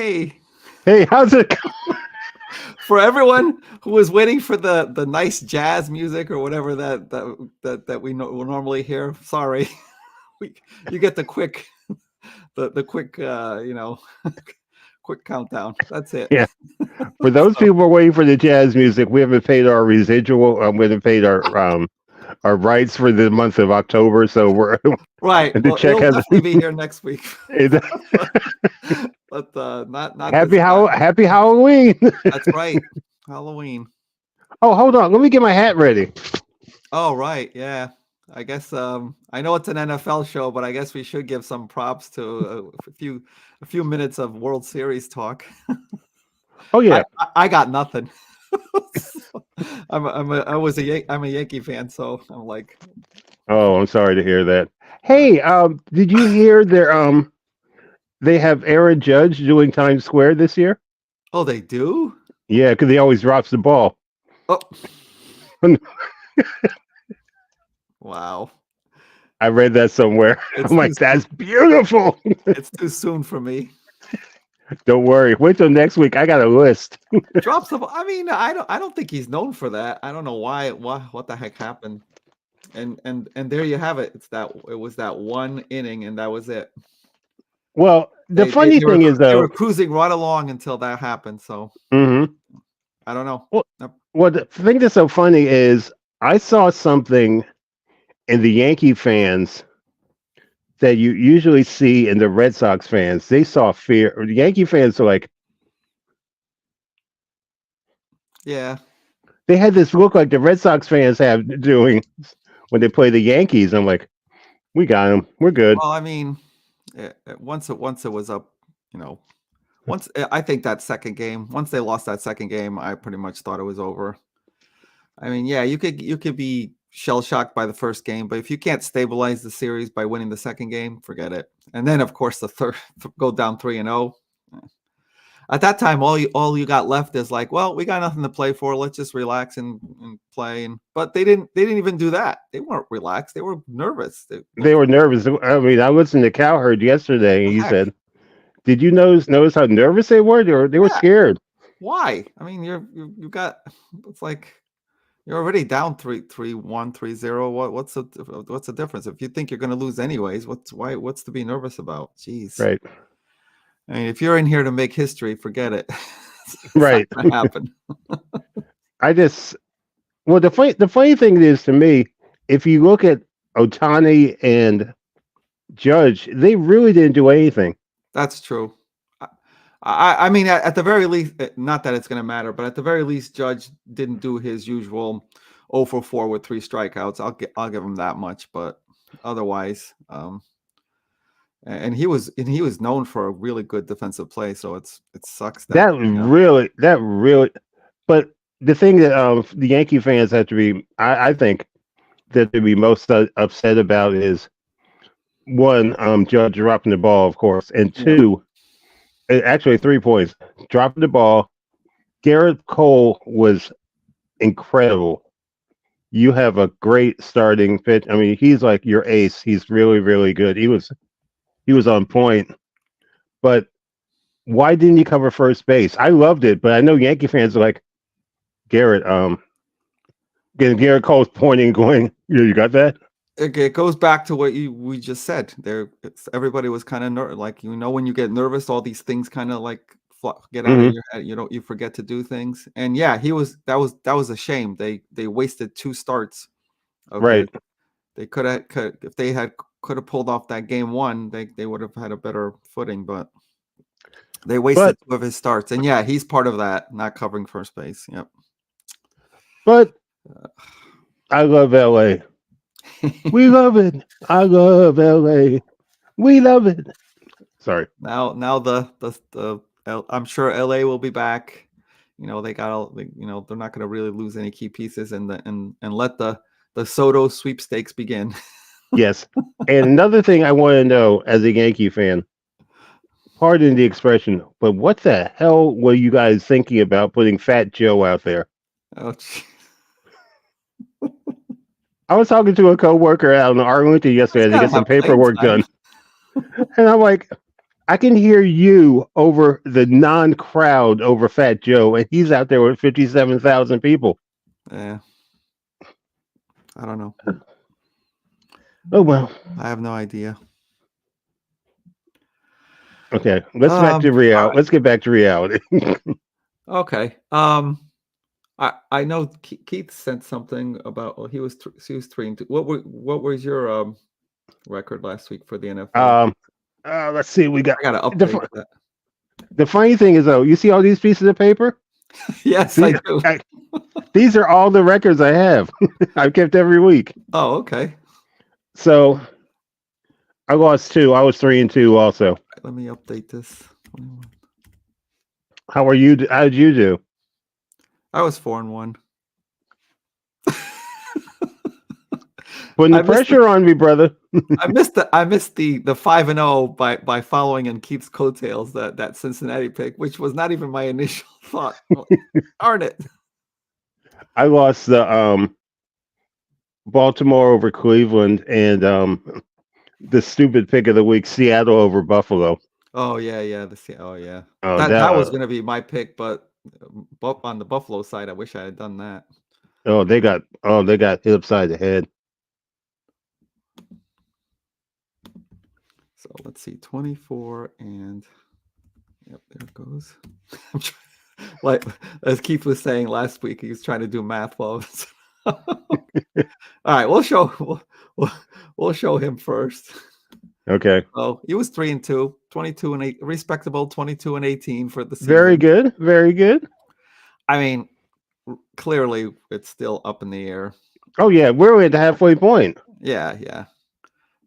Hey, Hey, how's it? for everyone who was waiting for the nice jazz music or whatever that we will normally hear, sorry, we, you get the quick the quick quick countdown. That's it. Yeah, for those So, people who are waiting for the jazz music, we haven't paid our residual. We haven't paid our rights for the month of October, so we're right. the Well, check it'll hasn't. definitely be here next week, but not this time. Happy Halloween. That's right. Halloween. Oh, hold on, let me get my hat ready. Oh, right. Yeah. I guess I know it's an NFL show, but I guess we should give some props to a few minutes of World Series talk. Oh yeah. I got nothing. I'm a Yankee fan, so I'm like, Oh, I'm sorry to hear that. Hey, did you hear they have Aaron Judge doing Times Square this year? oh, they do? Yeah, because he always drops the ball. Oh, wow. I read that somewhere. It's I'm too like, that's beautiful. it's too soon for me. Don't worry. Wait till next week. I got a list. Drops the ball. I mean, I don't think he's known for that. I don't know why what the heck happened. And there you have it. It was that one inning and that was it. Well, the They they, funny they were thing is they were though, cruising right along until that happened. So hmm I don't know. well, Yep. well, the thing that's so funny is I saw something in the Yankee fans that you usually see in the Red Sox fans. They saw fear. The Yankee fans are like, Yeah. they had this look like the Red Sox fans have doing when they play the Yankees. I'm like, we got them. We're good. Well, I mean, once it was up, you know, I think that second game, once they lost that second game, I pretty much thought it was over. I mean, yeah, you could be shell shocked by the first game, but if you can't stabilize the series by winning the second game, forget it. And then of course the third go down 3-0. At that time, all you got left is like, well, we got nothing to play for. Let's just relax and play. But they didn't even do that. They weren't relaxed. They were nervous. They They looked were nervous. I mean, I listened to Cowherd yesterday, and the he heck. said, "Did you notice how nervous they were? They were Yeah. scared." Why? I mean, you got it's like you're already down 3-1, 3-0. What's the difference? If you think you're going to lose anyways, what's to be nervous about? Jeez. Right. I mean, if you're in here to make history, forget it. It's not Right. going to happen. I just well, the funny thing is to me, if you look at Otani and Judge, they really didn't do anything. That's true. I mean, at the very least, not that it's going to matter, but at the very least, Judge didn't do his usual 0 for 4 with 3 strikeouts. I'll give him that much, but otherwise, and he was known for a really good defensive play, so it sucks that That really. But the thing that the Yankee fans have to be, I think that to be most upset about is one, Judge dropping the ball, of course, and yeah. two, actually 3 points, dropping the ball. Garrett Cole was incredible. You have a great starting pitch. I mean, he's like your ace. He's really, really good. He was on point. But why didn't he cover first base? I loved it, but I know Yankee fans are like Garrett. Garrett Cole's pointing, going, "Yeah, you got that." It goes back to what we just said. Everybody was kind of like when you get nervous, all these things kind of like get out of Hmm. your head. You forget to do things. And yeah, that was a shame. They wasted 2 starts of his. Right. They could if they could have pulled off that game one, they would have had a better footing. But they wasted But 2 of his starts. And yeah, he's part of that, not covering first base. Yep. but I love LA. We love it. I love LA. We love it. Sorry. Now I'm sure LA will be back. They got they're not going to really lose any key pieces and let the Soto sweepstakes begin. Yes. And another thing I want to know as a Yankee fan, pardon the expression, but what the hell were you guys thinking about putting Fat Joe out there? Oh, gee. I was talking to a coworker out in Arlington He's yesterday to got to get some have playing paperwork time. done. And I'm like, I can hear you over the non-crowd over Fat Joe, and he's out there with 57,000 people. Yeah, I don't know. Oh well. I have no idea. Okay, let's back to All reality. right. Let's get back to reality. Okay. I know Keith sent something about. Well, he was 3-2. What was your record last week for the NFL? um, let's see. We got I gotta the update that. the funny thing is though. You see all these pieces of paper? Yes, I These, do. these are all the records I have. I've kept every week. Oh, okay. So I lost two. I was 3-2 also. Let me update this. 21. How are you? How did you do? I was 4-1. Putting the I missed pressure on me, brother. I missed the 5-0 by following in Keith's coattails that Cincinnati pick, which was not even my initial thought. Darn it. I lost the Baltimore over Cleveland and the stupid pick of the week, Seattle over Buffalo. Oh yeah, yeah. Oh yeah. Oh, That was gonna be my pick, but on the Buffalo side, I wish I had done that. they got hit upside the head. So let's see, 24 and yep, there it goes. Like as Keith was saying last week, he was trying to do math while. All right, we'll show him first. Okay. Oh, he was 3-2, 22 and 8, respectable 22 and 18 for the season. Very good. Very good. I mean, clearly it's still up in the air. Oh yeah, we're at the halfway point. Yeah, yeah.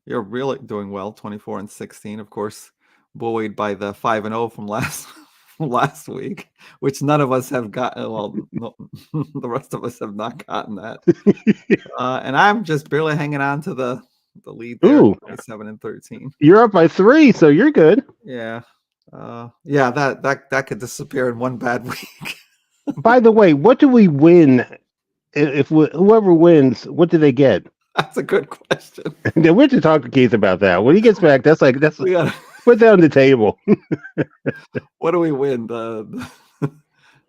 You're really doing well, 24 and 16. Of course, buoyed by the 5-0 from last week, which none of us have gotten. Well, no, the rest of us have not gotten that. And I'm just barely hanging on to the lead there, Ooh. 27 and 13. You're up by 3, so you're good. Yeah. Yeah, that could disappear in one bad week. By the way, what do we win if whoever wins? What do they get? That's a good question. Then we have to talk to Keith about that. When he gets back, We gotta, put that on the table. what do we win? The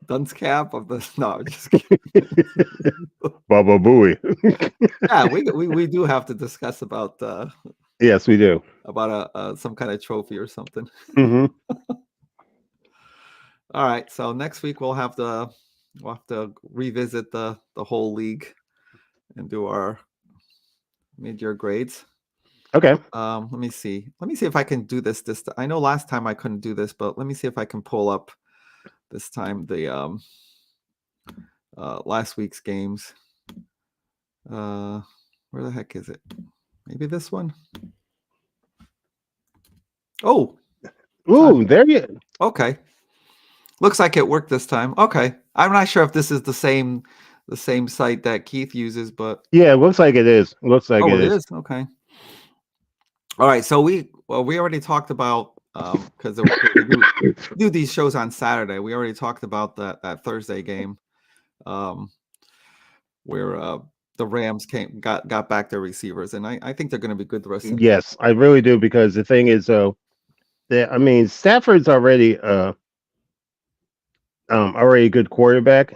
dunce cap of the no, I'm just kidding. Baba Booey. Yeah, we do have to discuss about Yes, we do. about some kind of trophy or something. Mm-hmm. All right, so next week we'll have to revisit the whole league and do our mid-year grades. Okay. Let me see if I can do this. I know last time I couldn't do this, but let me see if I can pull up this time the last week's games. Where the heck is it? Maybe this one. Oh, Ooh, there you. okay. Looks like it worked this time. Okay, I'm not sure if this is the same site that Keith uses, but Yeah, it looks like it is. Looks like it is. Okay. All right, so we already talked about because we do these shows on Saturday. We already talked about that Thursday game, where the Rams got back their receivers, and I think they're going to be good the rest of the Yes, I really do, because the thing is, I mean, Stafford's already already a good quarterback,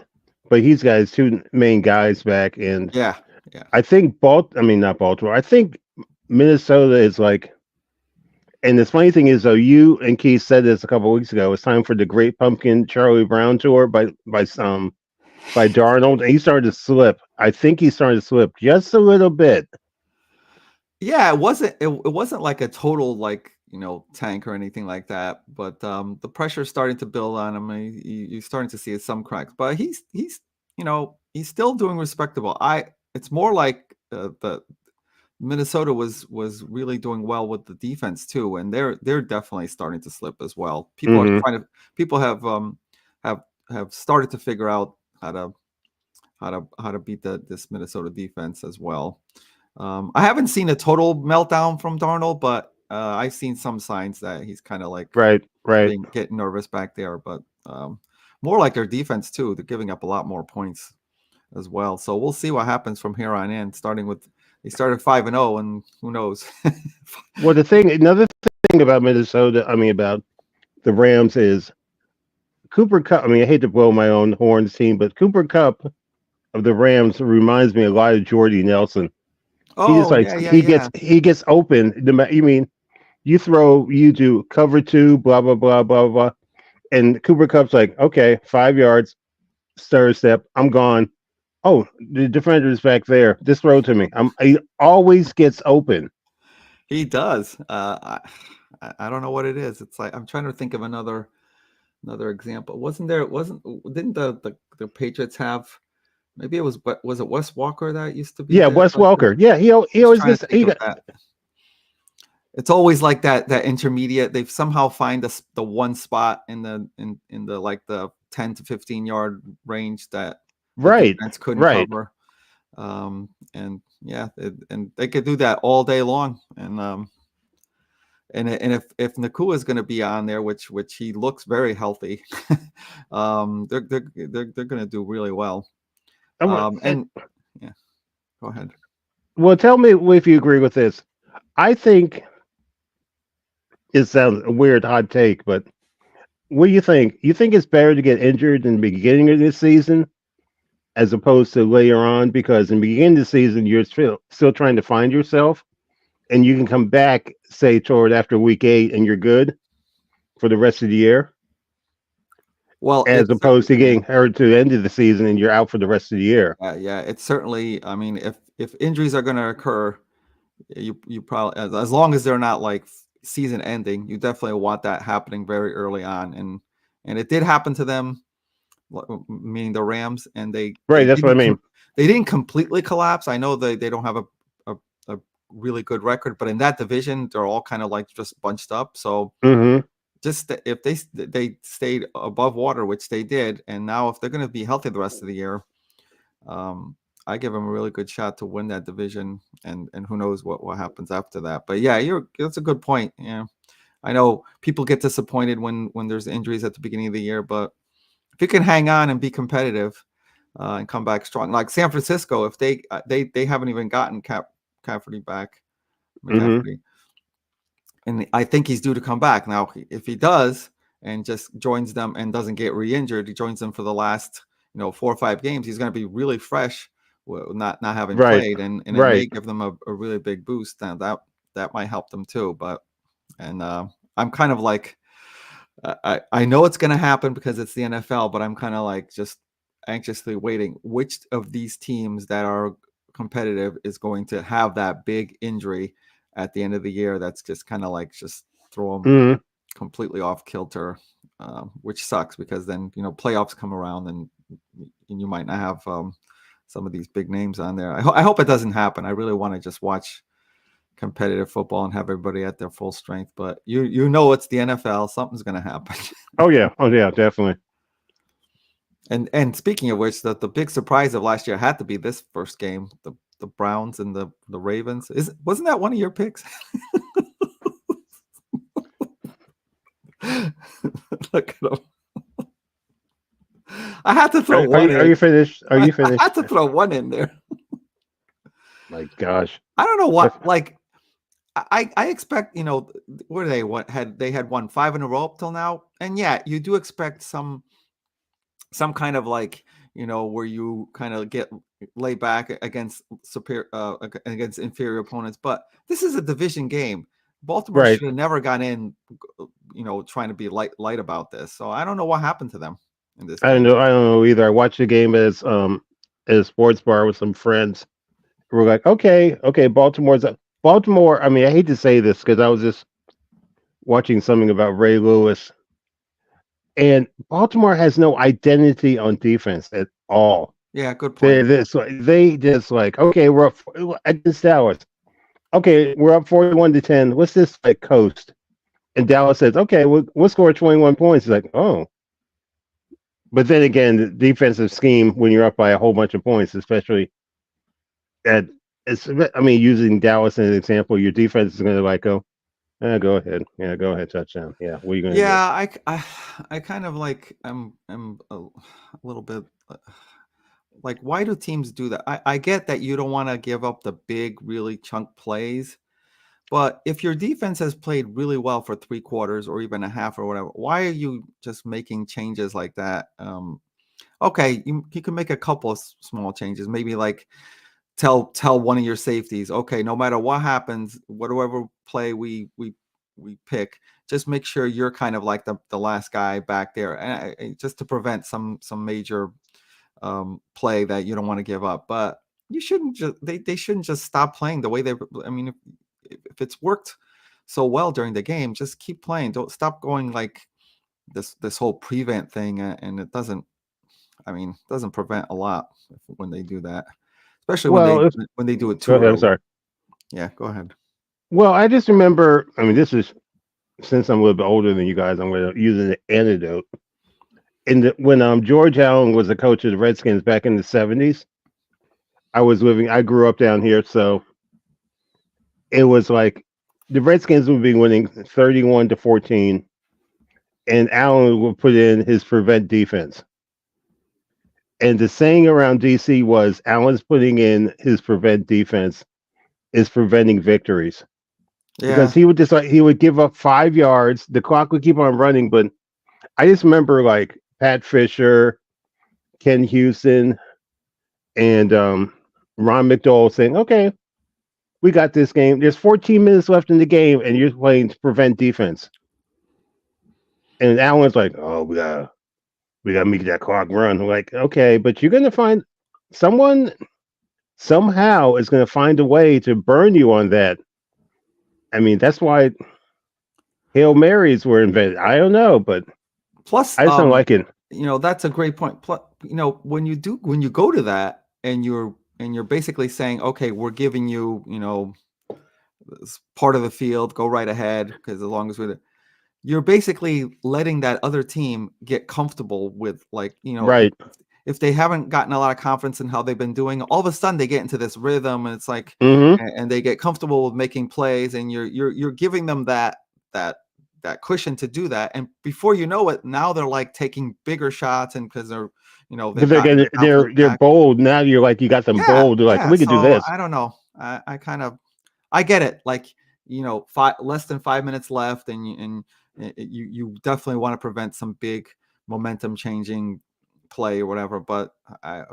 but he's got his two main guys back, and yeah. I think not Baltimore. I think Minnesota is like, and the funny thing is though, you and Keith said this a couple of weeks ago. It's time for the Great Pumpkin Charlie Brown tour by Darnold, and he started to slip. I think he started to slip just a little bit. Yeah, it wasn't like a total like tank or anything like that, but the pressure's starting to build on him. You're starting to see some cracks, but he's he's still doing respectable. It's more like the Minnesota was really doing well with the defense too, and they're definitely starting to slip as well. People are people have started to figure out how to beat this Minnesota defense as well. I haven't seen a total meltdown from Darnold, but I've seen some signs that he's kind of like Right. getting nervous back there. But more like their defense too. They're giving up a lot more points as well. So we'll see what happens from here on in, starting with They started 5-0, and who knows? Well, another thing about Minnesota, I mean, about the Rams is Cooper Cup. I mean, I hate to blow my own horns, team, but Cooper Cup of the Rams reminds me a lot of Jordy Nelson. He just Oh like yeah, yeah, yeah. he gets open. You mean you do cover two, blah blah blah blah blah, and Cooper Cup's like, okay, 5 yards, stir step, I'm gone. Oh, the defender's back there. Just throw to me. He always gets open. He does. I don't know what it is. It's like I'm trying to think of another example. Didn't the Patriots have, maybe it was, but was it Wes Walker that used to be Yeah, there? Wes Welker. Yeah, he Just always trying to gets think of that. It's always like that intermediate. They've somehow find the one spot in the like the 10 to 15 yard range that the right, defense couldn't right. cover. And yeah, and they could do that all day long. And if Nakua is going to be on there, which he looks very healthy, they're going to do really well. And yeah, go ahead. Well, tell me if you agree with this. I think it sounds a weird hot take, but what do you think? You think it's better to get injured in the beginning of this season as opposed to later on? Because in the beginning of the season, you're still trying to find yourself, and you can come back, say, toward after week 8, and you're good for the rest of the year. Well, As it's opposed to getting hurt to the end of the season and you're out for the rest of the year. yeah, it's certainly. I mean, if injuries are going to occur, you probably, as long as they're not like season ending, you definitely want that happening very early on, and it did happen to them, meaning the Rams, and Right, that's what I mean. They didn't completely collapse. I know they don't have a really good record, but in that division, they're all kind of like just bunched up. So just if they stayed above water, which they did, and now if they're going to be healthy the rest of the year, I give them a really good shot to win that division, and who knows what happens after that. But yeah, that's a good point. Yeah, I know people get disappointed when there's injuries at the beginning of the year, but if you can hang on and be competitive and come back strong, like San Francisco, if they haven't even gotten McCaffrey back, and I think he's due to come back now. If he does and just joins them and doesn't get re-injured, he joins them for the last 4 or 5 games. He's going to be really fresh, not having played, and it may give them a really big boost. Now that might help them too. But I'm kind of like, I know it's going to happen because it's the NFL, but I'm kind of like just anxiously waiting which of these teams that are competitive is going to have that big injury at the end of the year. That's just kind of like just throw them completely off kilter, which sucks because then playoffs come around and you might not have some of these big names on there. I hope it doesn't happen. I really want to just watch competitive football and have everybody at their full strength, but it's the NFL. Something's going to happen. Oh yeah, definitely. And speaking of which, the big surprise of last year had to be this first game, the Browns and the Ravens. Wasn't that one of your picks? Look at them. I had to throw one in. Are you finished? Are you finished? I had to throw one in there. My gosh. I don't know what, like, I expect, what do they had won 5 in a row up till now. And yeah, you do expect some kind of like, where you kind of get lay back against against inferior opponents. But this is a division game. Baltimore should have never gone in, trying to be light about this. So I don't know what happened to them in this game. I don't know either. I watched the game as a sports bar with some friends. We're like, okay, Baltimore. I mean, I hate to say this because I was just watching something about Ray Lewis, and Baltimore has no identity on defense at all. Yeah, good point. They just like, okay, we're up against Dallas. Okay, we're up 41-10. What's this like coast? And Dallas says, okay, we'll score 21 points. It's like, oh. But then again, the defensive scheme when you're up by a whole bunch of points, especially using Dallas as an example, your defense is going to like go ahead. Yeah, go ahead, touchdown. Yeah, what are you going to do? Yeah, I kind of like I'm a little bit Like, why do teams do that? I get that you don't want to give up the big, really chunk plays, but if your defense has played really well for 3 quarters or even a half or whatever, why are you just making changes like that? Okay, you can make a couple of small changes. Maybe like tell one of your safeties, okay, no matter what happens, whatever play we pick, just make sure you're kind of like the last guy back there, and just to prevent some major play that you don't want to give up. But you shouldn't just they shouldn't just stop playing the way they. I mean, if it's worked so well during the game, just keep playing. Don't stop going like this whole prevent thing, and it doesn't. I mean, doesn't prevent a lot when they do that, especially Well, if, when they do it go too ahead. I'm early. sorry. Yeah, go ahead. Well, I just remember. I mean, this is since I'm a little bit older than you guys. I'm going to use an anecdote. When George Allen was the coach of the Redskins back in the '70s, I grew up down here, so it was like the Redskins would be winning 31-14, and Allen would put in his prevent defense. And the saying around DC was Allen's putting in his prevent defense is preventing victories. Yeah, Because he would give up 5 yards, the clock would keep on running, but I just remember like Pat Fisher, Ken Houston, and Ron McDowell saying, "Okay, we got this game. There's 14 minutes left in the game, and you're playing to prevent defense." And Allen's like, "Oh, we gotta make that clock run." I'm like, okay, but you're gonna find someone somehow is gonna find a way to burn you on that. I mean, that's why Hail Marys were invented. I don't know, but plus I just don't like it. that's a great point. Plus, when you go to that and you're basically saying, okay, we're giving you, this part of the field, go right ahead, because as long as you're basically letting that other team get comfortable with, like, Right. if they haven't gotten a lot of confidence in how they've been doing, all of a sudden they get into this rhythm, and it's like, Mm-hmm. and they get comfortable with making plays, and you're giving them that that cushion to do that, and before you know it, now they're like taking bigger shots, and because they're, Because they've gotten their confidence they're back. bold now. You're like you got them Yeah, bold. They're like yeah. we could do So this. I don't know. I kind of I get it. Like, less than 5 minutes left, and you definitely want to prevent some big momentum changing play or whatever. But I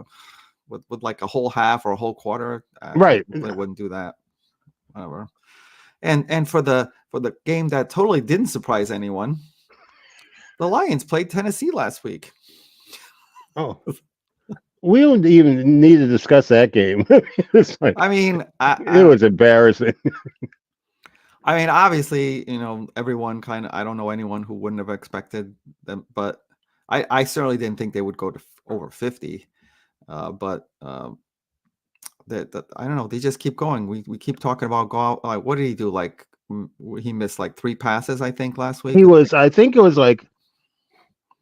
with like a whole half or a whole quarter, I Right. definitely wouldn't do that. Whatever. And for the game that totally didn't surprise anyone, the Lions played Tennessee last week. Oh, we don't even need to discuss that game. It's like I mean, it was embarrassing. I mean, obviously, everyone kind of, I don't know anyone who wouldn't have expected them, but I certainly didn't think they would go to over 50. But that I don't know, they just keep going. We keep talking about golf. Like, what did he do? Like, he missed like 3 passes, I think, last week. He was, I think it was like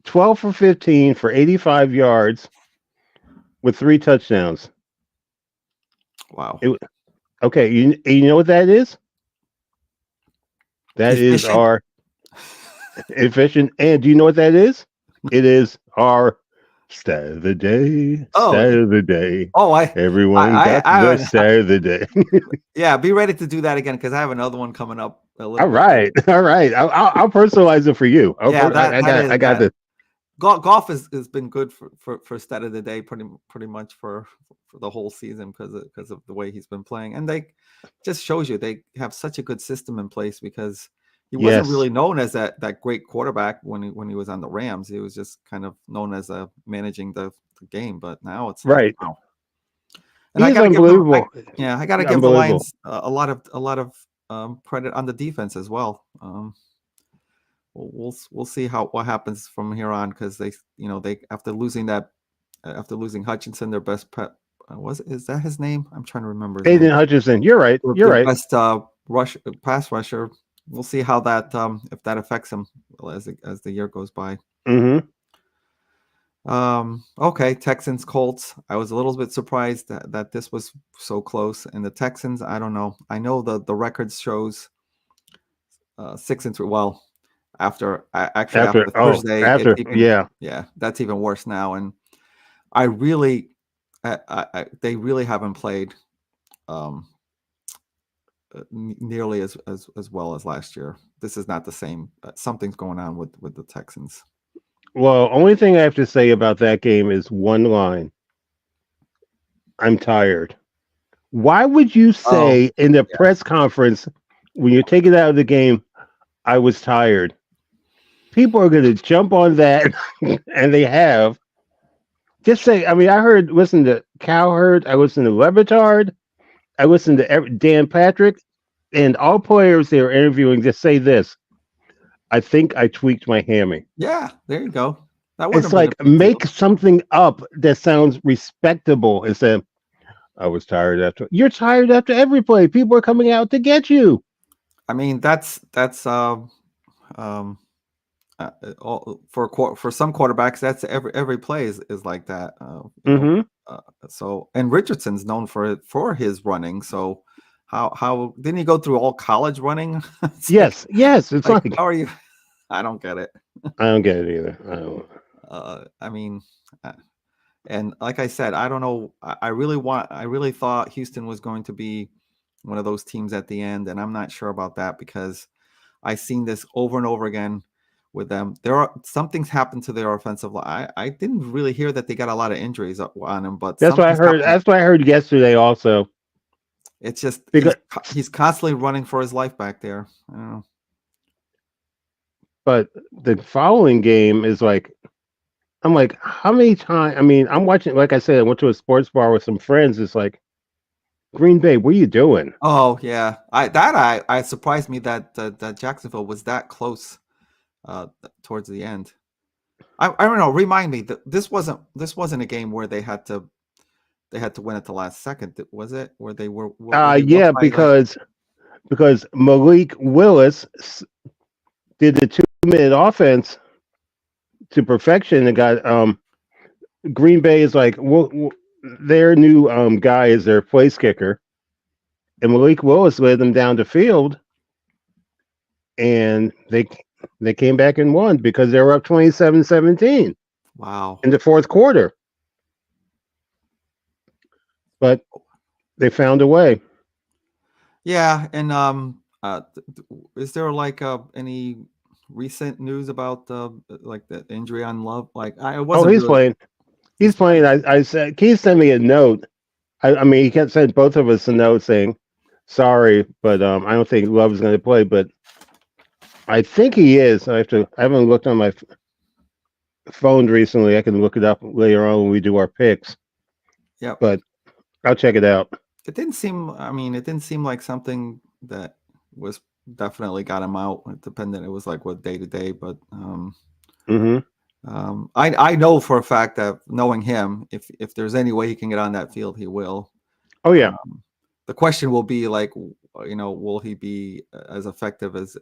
12 for 15 for 85 yards with 3 touchdowns. Wow. Okay, you know what that is? That is Efficient. our efficient. And do you know what that is? It is our stat of the day. Oh, Stat of the day. oh, Everyone got I the haven't. stat of the day. Yeah, be ready to do that again, because I have another one coming up a little All bit later. right, all right. I'll personalize it for you. Yeah, I got that this. golf has been good for stat of the day pretty much for the whole season, because of the way he's been playing, and they just shows you they have such a good system in place, because he wasn't Yes, really known as that great quarterback when he was on the Rams. He was just kind of known as managing the game, but now it's like, right. wow. And I He's got to give unbelievable. I got to give the Unbelievable. Lions a lot of credit on the defense as well. We'll see what happens from here on, because they after losing Hutchinson, their best pet is that his name? I'm trying to remember his name. Aiden Hutchinson. You're right. You're Their right. best pass rusher. We'll see how that if that affects him as the year goes by. Mm-hmm. Okay, Texans Colts. I was a little bit surprised that this was so close. And the Texans, I don't know. I know the record shows 6-3. Well, after Thursday, it's After, even, yeah. yeah, that's even worse now. And I really they really haven't played um, nearly as well as last year. This is not the same. Something's going on with the Texans. Well, only thing I have to say about that game is one line. I'm tired. Why would you Oh, say in the yeah. press conference when you're taking out of the game, I was tired? People are going to jump on that, and they have. Just say, I mean, listen to Cowherd, I listened to Levitard, I listened to Dan Patrick, and all players they were interviewing just say this. I think I tweaked my hammy. Yeah, there you go. That wouldn't It's have been a like big deal. make something up that sounds respectable instead. I was tired after. You're tired after every play. People are coming out to get you. I mean, that's um, for some quarterbacks, that's every play is like that. Mm-hmm. Uh, so and Richardson's known for his running. So how didn't he go through all college running? It's Yes, yes. It's like like how are you? I don't get it. I don't get it either. I don't. I mean, uh, and like I said, I don't know. I really thought Houston was going to be one of those teams at the end, and I'm not sure about that because I've seen this over and over again with them. Something's happened to their offensive line. I didn't really hear that they got a lot of injuries on them, but That's what I something's heard. happened. That's what I heard yesterday also. It's just Because, he's constantly running for his life back there. I don't know. but the following game is like I'm like, how many times? I mean, I'm watching. Like I said, I went to a sports bar with some friends. It's like Green Bay. What are you doing? Oh yeah, I surprised me that that Jacksonville was that close towards the end. I don't know. Remind me that this wasn't a game where they had to win at the last second. Was it where they were they up Yeah, by like because Malik Willis did the 2 minute offense to perfection and got Green Bay is like their new guy is their place kicker, and Malik Willis led them down the field, and they came back and won because they were up 27-17 wow? in the fourth quarter, but they found a way. Yeah, and is there like any recent news about like the injury on Love? Like I Oh, wasn't he's really. playing. He's He's playing. playing. I said, can you send me a note? I mean, he kept sending both of us a note saying, "Sorry, but I don't think Love is going to play." But I think he is. I haven't looked on my phone recently. I can look it up later on when we do our picks. Yep. But I'll check it out. It didn't seem. I mean, it didn't seem like something that was definitely got him out. It depended. It was like what day to day, but Hmm. I know for a fact that knowing him, if there's any way he can get on that field, he will. Oh yeah, Um, the question will be like, will he be as effective as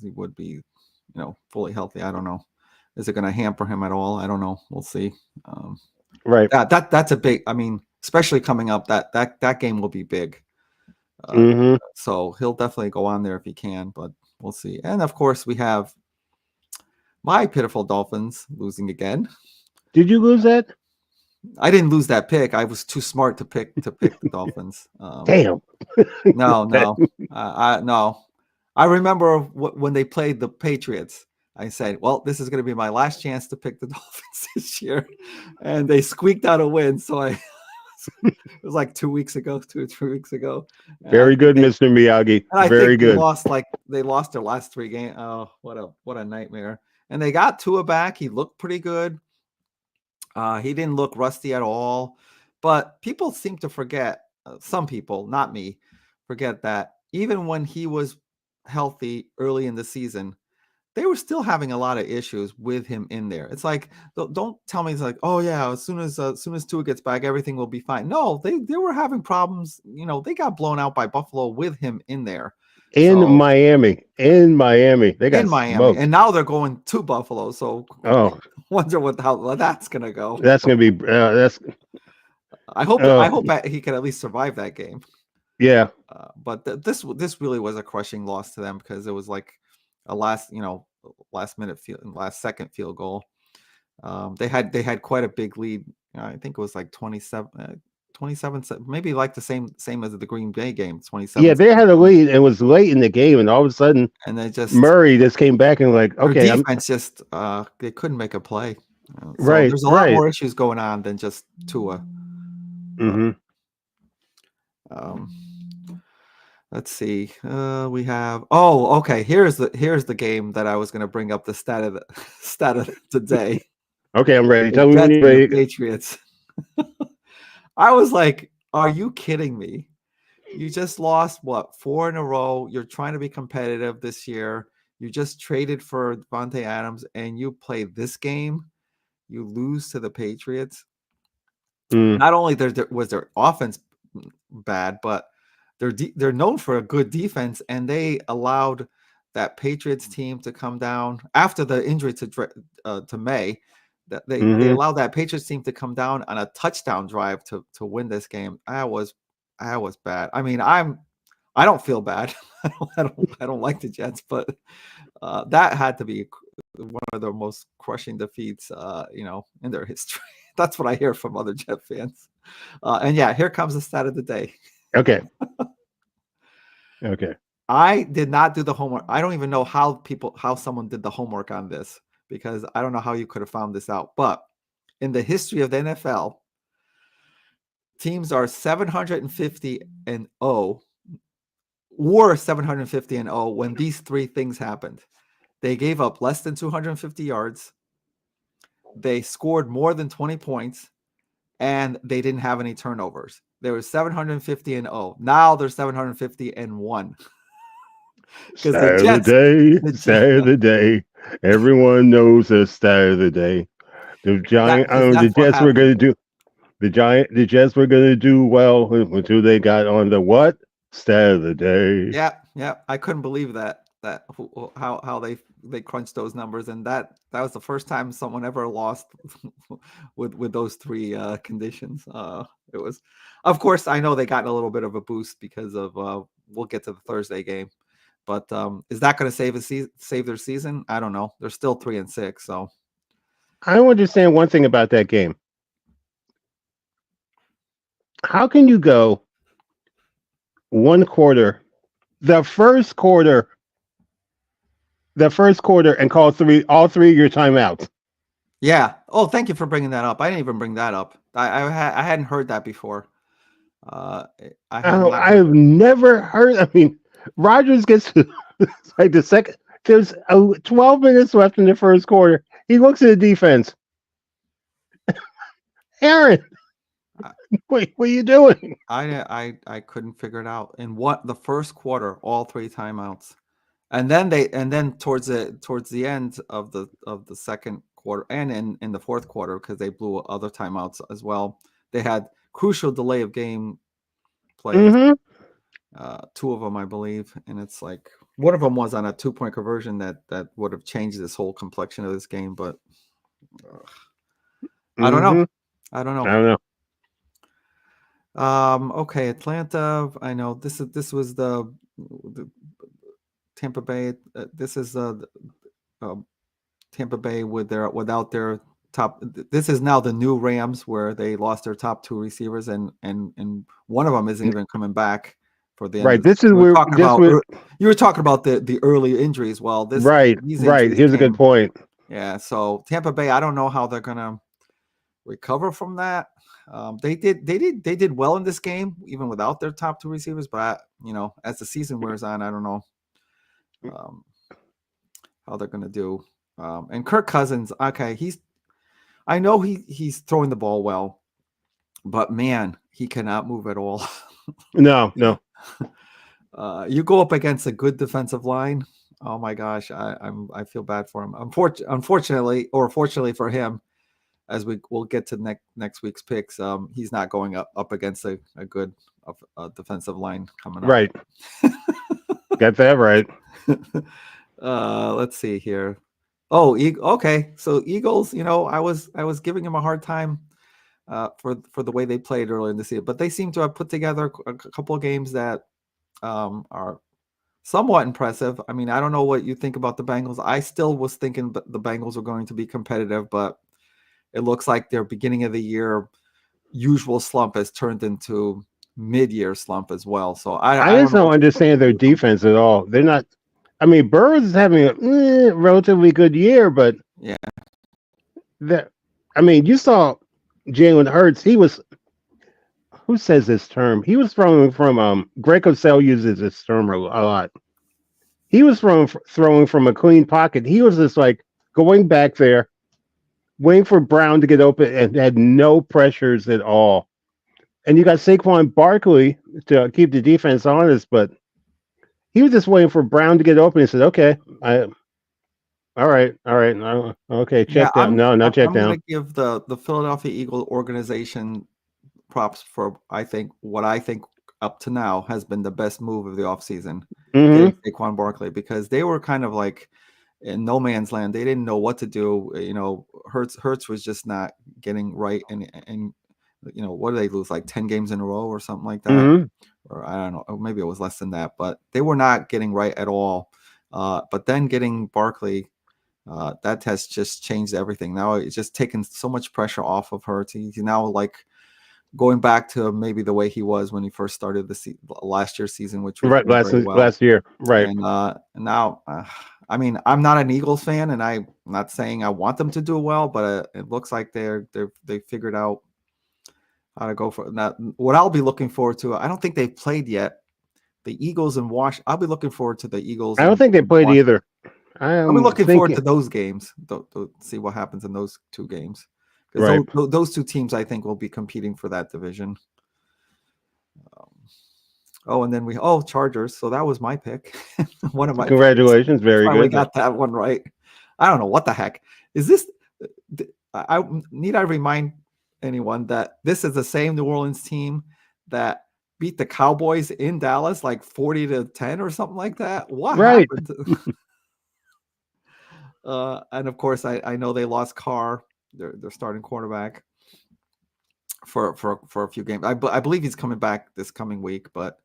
he would be, fully healthy? I don't know. Is it going to hamper him at all? I don't know. We'll see. Um, right. that's a big. I mean, especially coming up, that game will be big. Uh, Hmm. so he'll definitely go on there if he can, but we'll see. And of course, we have my pitiful Dolphins losing again. Did you lose that? I didn't lose that pick. I was too smart to pick the Dolphins. Damn. No, no, no. I remember when they played the Patriots. I said, "Well, this is going to be my last chance to pick the Dolphins this year," and they squeaked out a win. So it was like 2 weeks ago, 2 or 3 weeks ago, and Very good, Mr. Miyagi. I think Very good. they lost their last 3 games. Oh, what a nightmare! And they got Tua back. He looked pretty good. He didn't look rusty at all, but people seem to forget, some people, not me, forget that even when he was healthy early in the season, they were still having a lot of issues with him in there. It's like, don't tell me it's like, oh yeah, as soon as Tua gets back, everything will be fine. No, they were having problems. They got blown out by Buffalo with him in there. In So Miami, they in got Miami, smoked. and now they're going to Buffalo. So Oh, wonder how that's gonna go. that's gonna be that's I hope he can at least survive that game. yeah. But this really was a crushing loss to them because it was like a last minute last second field goal. They had quite a big lead. I think it was like 27, maybe like the same as the Green Bay game, Yeah, 27. they had a lead. And it was late in the game, and all of a sudden And they just Murray just came back and like, their okay, I'm defense just they couldn't make a play. So right, there's a lot right. more issues going on than just Tua. But Hmm. um, let's see. We have okay. Here's the game that I was going to bring up, the stat of the stat of the day. Okay, I'm ready. The Tell me when Jets you're and the ready. Patriots. I was like, are you kidding me? You just lost what, 4 in a row. You're trying to be competitive this year. You just traded for Devontae Adams and you play this game. You lose to the Patriots. Mm, Not only was their offense bad, but they're known for a good defense, and they allowed that Patriots team to come down after the injury to May. That they hmm. allowed that Patriots team to come down on a touchdown drive to win this game. I was bad. I mean, I don't feel bad. I don't like the Jets, but that had to be one of the most crushing defeats, in their history. That's what I hear from other Jet fans. And yeah, here comes the stat of the day. Okay, okay. I did not do the homework. I don't even know how someone did the homework on this, because I don't know how you could have found this out. But in the history of the NFL, teams are 750 and 0, were 750 and 0 when these three things happened. They gave up less than 250 yards. They scored more than 20 points, and they didn't have any turnovers. They were 750 and 0. Now they're 750 and 1 because Star of the day, the star of the day. Everyone knows the star of the day. The giant, because the that's what Jets were happened. going to do. The Jets were going to do well until they got on the what? Star of the day. Yeah, yeah. I couldn't believe how they crunched those numbers, and that was the first time someone ever lost with those three conditions. It was, of course, I know they got a little bit of a boost because of we'll get to the Thursday game, but is that going to save their season? I don't know. They're still 3-6, so I don't understand one thing about that game. How can you go one quarter, the first quarter, and call all three of your timeouts? yeah. Oh, thank you for bringing that up. I didn't even bring that up. I hadn't heard that before. I had Oh, not heard I've that. never heard. I mean, Rogers gets to like the second. There's 12 minutes left in the first quarter. He looks at the defense. Aaron, what are you doing? I couldn't figure it out. In what the first quarter, all three timeouts, and then towards the end of the second quarter, and in the fourth quarter, because they blew other timeouts as well. They had crucial delay of game plays, Mm-hmm. two of them, I believe, and it's like one of them was on a 2-point conversion that would have changed this whole complexion of this game. But I don't know. Mm-hmm. I don't I know. don't know. Okay, Atlanta. I know this was the Tampa Bay. This is uh, Tampa Bay without their top. This is now the new Rams, where they lost their top two receivers, and one of them isn't even coming back for the end Right. of the This season. is We were where talking this about was you were talking about the early injuries. Well, right. these Right. injuries Here's a good came. point. Yeah, so Tampa Bay, I don't know how they're gonna recover from that. They did well in this game, even without their top two receivers. But as the season wears on, I don't know um, how they're gonna do. And Kirk Cousins, okay, I know he's throwing the ball well, but man, he cannot move at all. No, no. You go up against a good defensive line. Oh my gosh, I feel bad for him. Unfortunately, or fortunately for him, as we'll get to next week's picks, he's not going up against a good defensive line coming up. Right. Got that right. Let's see here. Oh, okay. So Eagles, I was giving him a hard time for the way they played earlier in the season, but they seem to have put together a couple of games that are somewhat impressive. I mean, I don't know what you think about the Bengals. I still was thinking the Bengals were going to be competitive, but it looks like their beginning of the year usual slump has turned into mid-year slump as well. So I I don't just know don't what to understand their do with them. defense at all. They're not. I mean, Burrows is having a relatively good year, but Yeah, that. I mean, you saw Jalen Hurts. He was. Who says this term? He was throwing from Greg Cosell uses this term a lot. He was throwing from a clean pocket. He was just like going back there, waiting for Brown to get open, and had no pressures at all. And you got Saquon Barkley to keep the defense honest, but he was just waiting for Brown to get open. He said, "Okay, all right, no, okay, yeah. check down. No, no check I'm going down. to give the Philadelphia Eagle organization props for what I think up to now has been the best move of the offseason, getting Mm-hmm. Saquon Barkley, because they were kind of like in no man's land. They didn't know what to do. Hertz was just not getting right, and what did they lose, like 10 games in a row or something like that? Mm-hmm. Or I don't know, or maybe it was less than that, but they were not getting right at all. But then getting Barkley, that has just changed everything. Now it's just taken so much pressure off of Hertz. He's now like going back to maybe the way he was when he first started the last year's season, which was Right, doing very well. last year, right, And now, I mean, I'm not an Eagles fan, and I'm not saying I want them to do well, but it looks like they figured out how to go for that. What I'll be looking forward to, I don't think they've played yet. The Eagles and Wash. I'll be looking forward to the Eagles I don't and think they played Washington. either. I I'll be am looking forward thinking, to those games to see what happens in those two games, because right. those two teams I think will be competing for that division. Um, and then Chargers. So that was my pick. One of my picks. Congratulations, very Finally good. got that one right. I don't know what the heck is this. I need I remind anyone that this is the same New Orleans team that beat the Cowboys in Dallas like 40-10 or something like that. What Right. happened? And of course, I know they lost Carr, their starting quarterback, for a few games. I believe he's coming back this coming week, but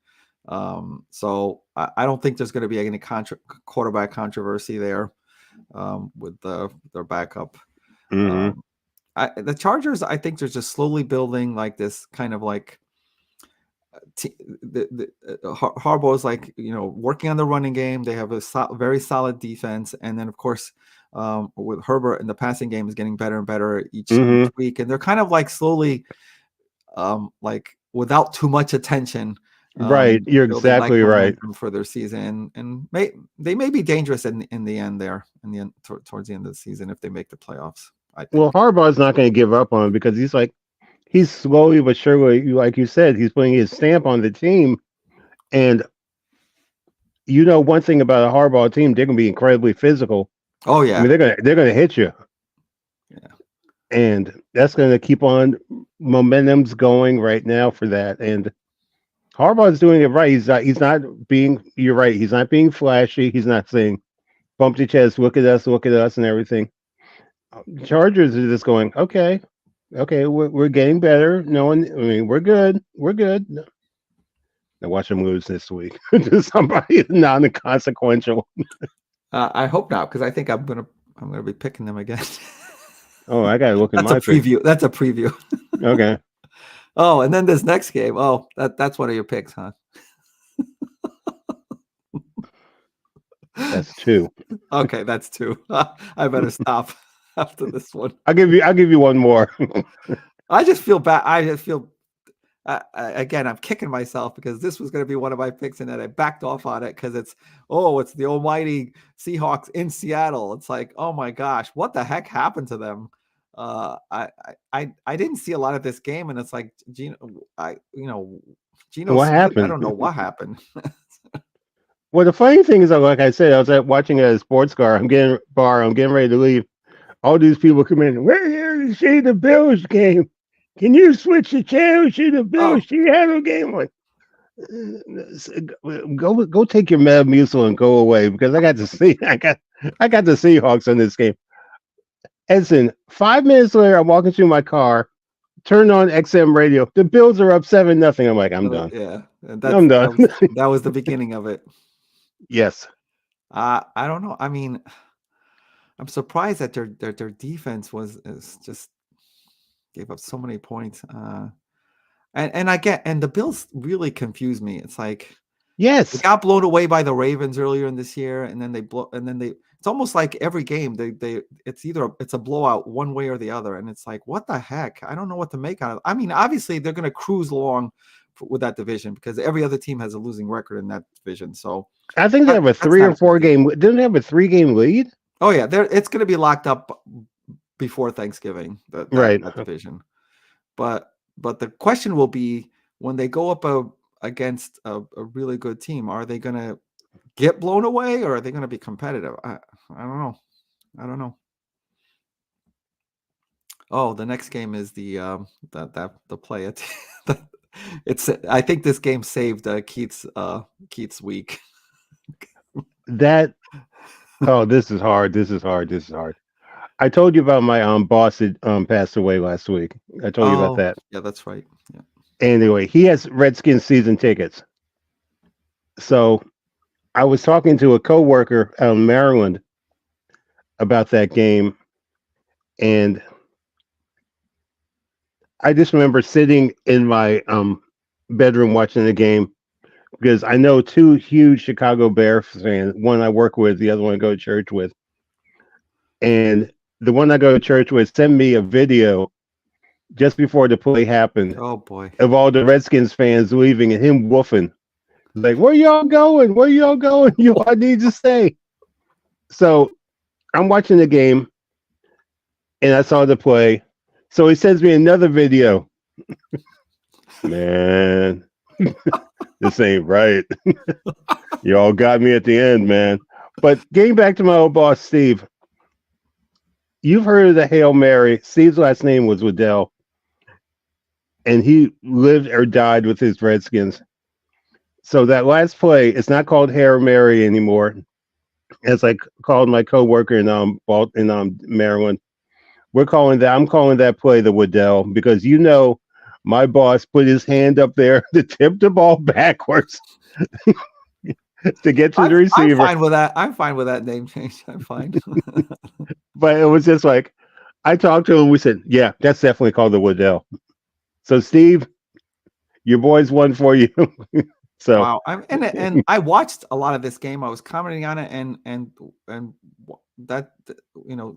so I don't think there's going to be any quarterback controversy there with their backup. Mm-hmm. Um, the Chargers, I think they're just slowly building like this kind of like Harbaugh is like working on the running game. They have a very solid defense, and then of course with Herbert in the passing game is getting better and better each Mm-hmm. week, and they're kind of like slowly like without too much attention, Right. You're building like exactly right. momentum for their season, and they may be dangerous in the end there in the end towards the end of the season if they make the playoffs. I Well, think. Harbaugh's not going to give up on him because he's slowly but surely, like you said, he's putting his stamp on the team. And one thing about a Harbaugh team, they're going to be incredibly physical. Oh I mean, yeah, they're going to hit you, yeah. and that's going to keep on momentum's going right now for that. And Harbaugh's doing it right. He's not being. You're right. He's not being flashy. He's not saying bump the chest, look at us, and everything. Chargers are just going, okay, we're getting better. No one, I mean, we're good. Now watch them lose this week to somebody non-consequential. I hope not, because I think I'm gonna be picking them again. Oh, I gotta look in That's a my pick. preview. That's a preview. Okay, Oh, and then this next game. Oh, that's one of your picks, huh? that's two. Okay, that's two. I better stop after this one. I'll give you one more. I just feel bad. I just feel again, I'm kicking myself because this was going to be one of my picks, and then I backed off on it because it's the almighty Seahawks in Seattle. It's like, oh my gosh, what the heck happened to them? I didn't see a lot of this game, and it's like Gino, Geno What Smith. I happened? don't know what happened. Well, the funny thing is, like I said, I was watching at a sports car. I'm getting ready to leave. All these people come in. We're here to see the Bills game. Can you switch the channel to the Oh, Bills Seattle game? Like, go take your Metamucil and go away because I got to see I got the Seahawks in this game. Edson, 5 minutes later, I'm walking through my car, turned on XM radio. The Bills are up 7-0. I'm like, I'm done. yeah, and I'm done. that was the beginning of it. Yes. I don't know. I mean, I'm surprised that their defense is just. Gave up so many points. And I get, and the Bills really confuse me. It's like they Yes, got blown away by the Ravens earlier in this year, and then they. It's almost like every game it's either it's a blowout one way or the other, and it's like, what the heck? I don't know what to make out of it. I mean, obviously they're going to cruise along with that division because every other team has a losing record in that division. So I think they have a that's three not or a big four deal. game. Didn't they have a 3-game lead? Oh yeah, it's going to be locked up before Thanksgiving. Right. That division. But the question will be when they go up against a really good team, are they going to get blown away or are they going to be competitive? I don't know. I don't know. Oh, the next game is the play it. It's I think this game saved Keith's week. That. Oh, this is hard. This is hard. This is hard. I told you about my boss that passed away last week. I told you about Oh, that. yeah, that's right. Yeah. Anyway, he has Redskins season tickets. So I was talking to a coworker out in Maryland about that game, and I just remember sitting in my bedroom watching the game because I know two huge Chicago Bears fans. One I work with, the other one I go to church with, and the one I go to church with sent me a video just before the play happened Oh boy. of all the Redskins fans leaving and him woofing. Like, where y'all going? Where y'all going? You all need to stay. So I'm watching the game and I saw the play. So he sends me another video. Man, this ain't right. Y'all got me at the end, man. But getting back to my old boss, Steve, you've heard of the Hail Mary. Steve's last name was Waddell, and he lived or died with his Redskins. So that last play, it's not called Hail Mary anymore. As I called my coworker in Maryland, I'm calling that play the Waddell because my boss put his hand up there to tip the ball backwards to get to the I'm receiver. fine with that. I'm fine with that name change. I'm fine. But it was just like I talked to him. We said, "Yeah, that's definitely called the Waddell." So Steve, your boys won for you. So Wow. And I watched a lot of this game. I was commenting on it, and that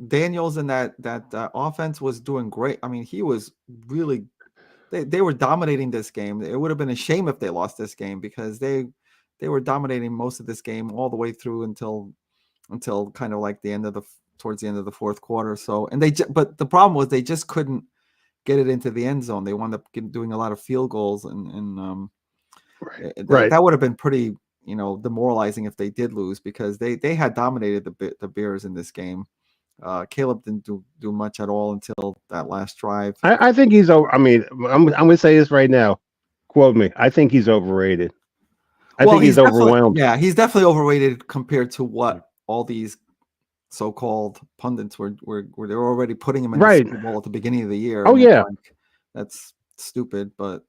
Daniels and that offense was doing great. I mean, he was really they were dominating this game. It would have been a shame if they lost this game because they were dominating most of this game all the way through until kind of like towards the end of the fourth quarter. So but the problem was they just couldn't get it into the end zone. They wound up doing a lot of field goals and right. that would have been pretty demoralizing if they did lose because they had dominated the Bears in this game. Caleb didn't do much at all until that last drive. I think he's over. I mean, I'm going to say this right now. Quote me. I think he's overrated. I think he's overwhelmed. He's definitely overrated compared to what all these so-called pundits were they were already putting him in the Right. Super Bowl at the beginning of the year. Oh, And yeah. that's stupid. But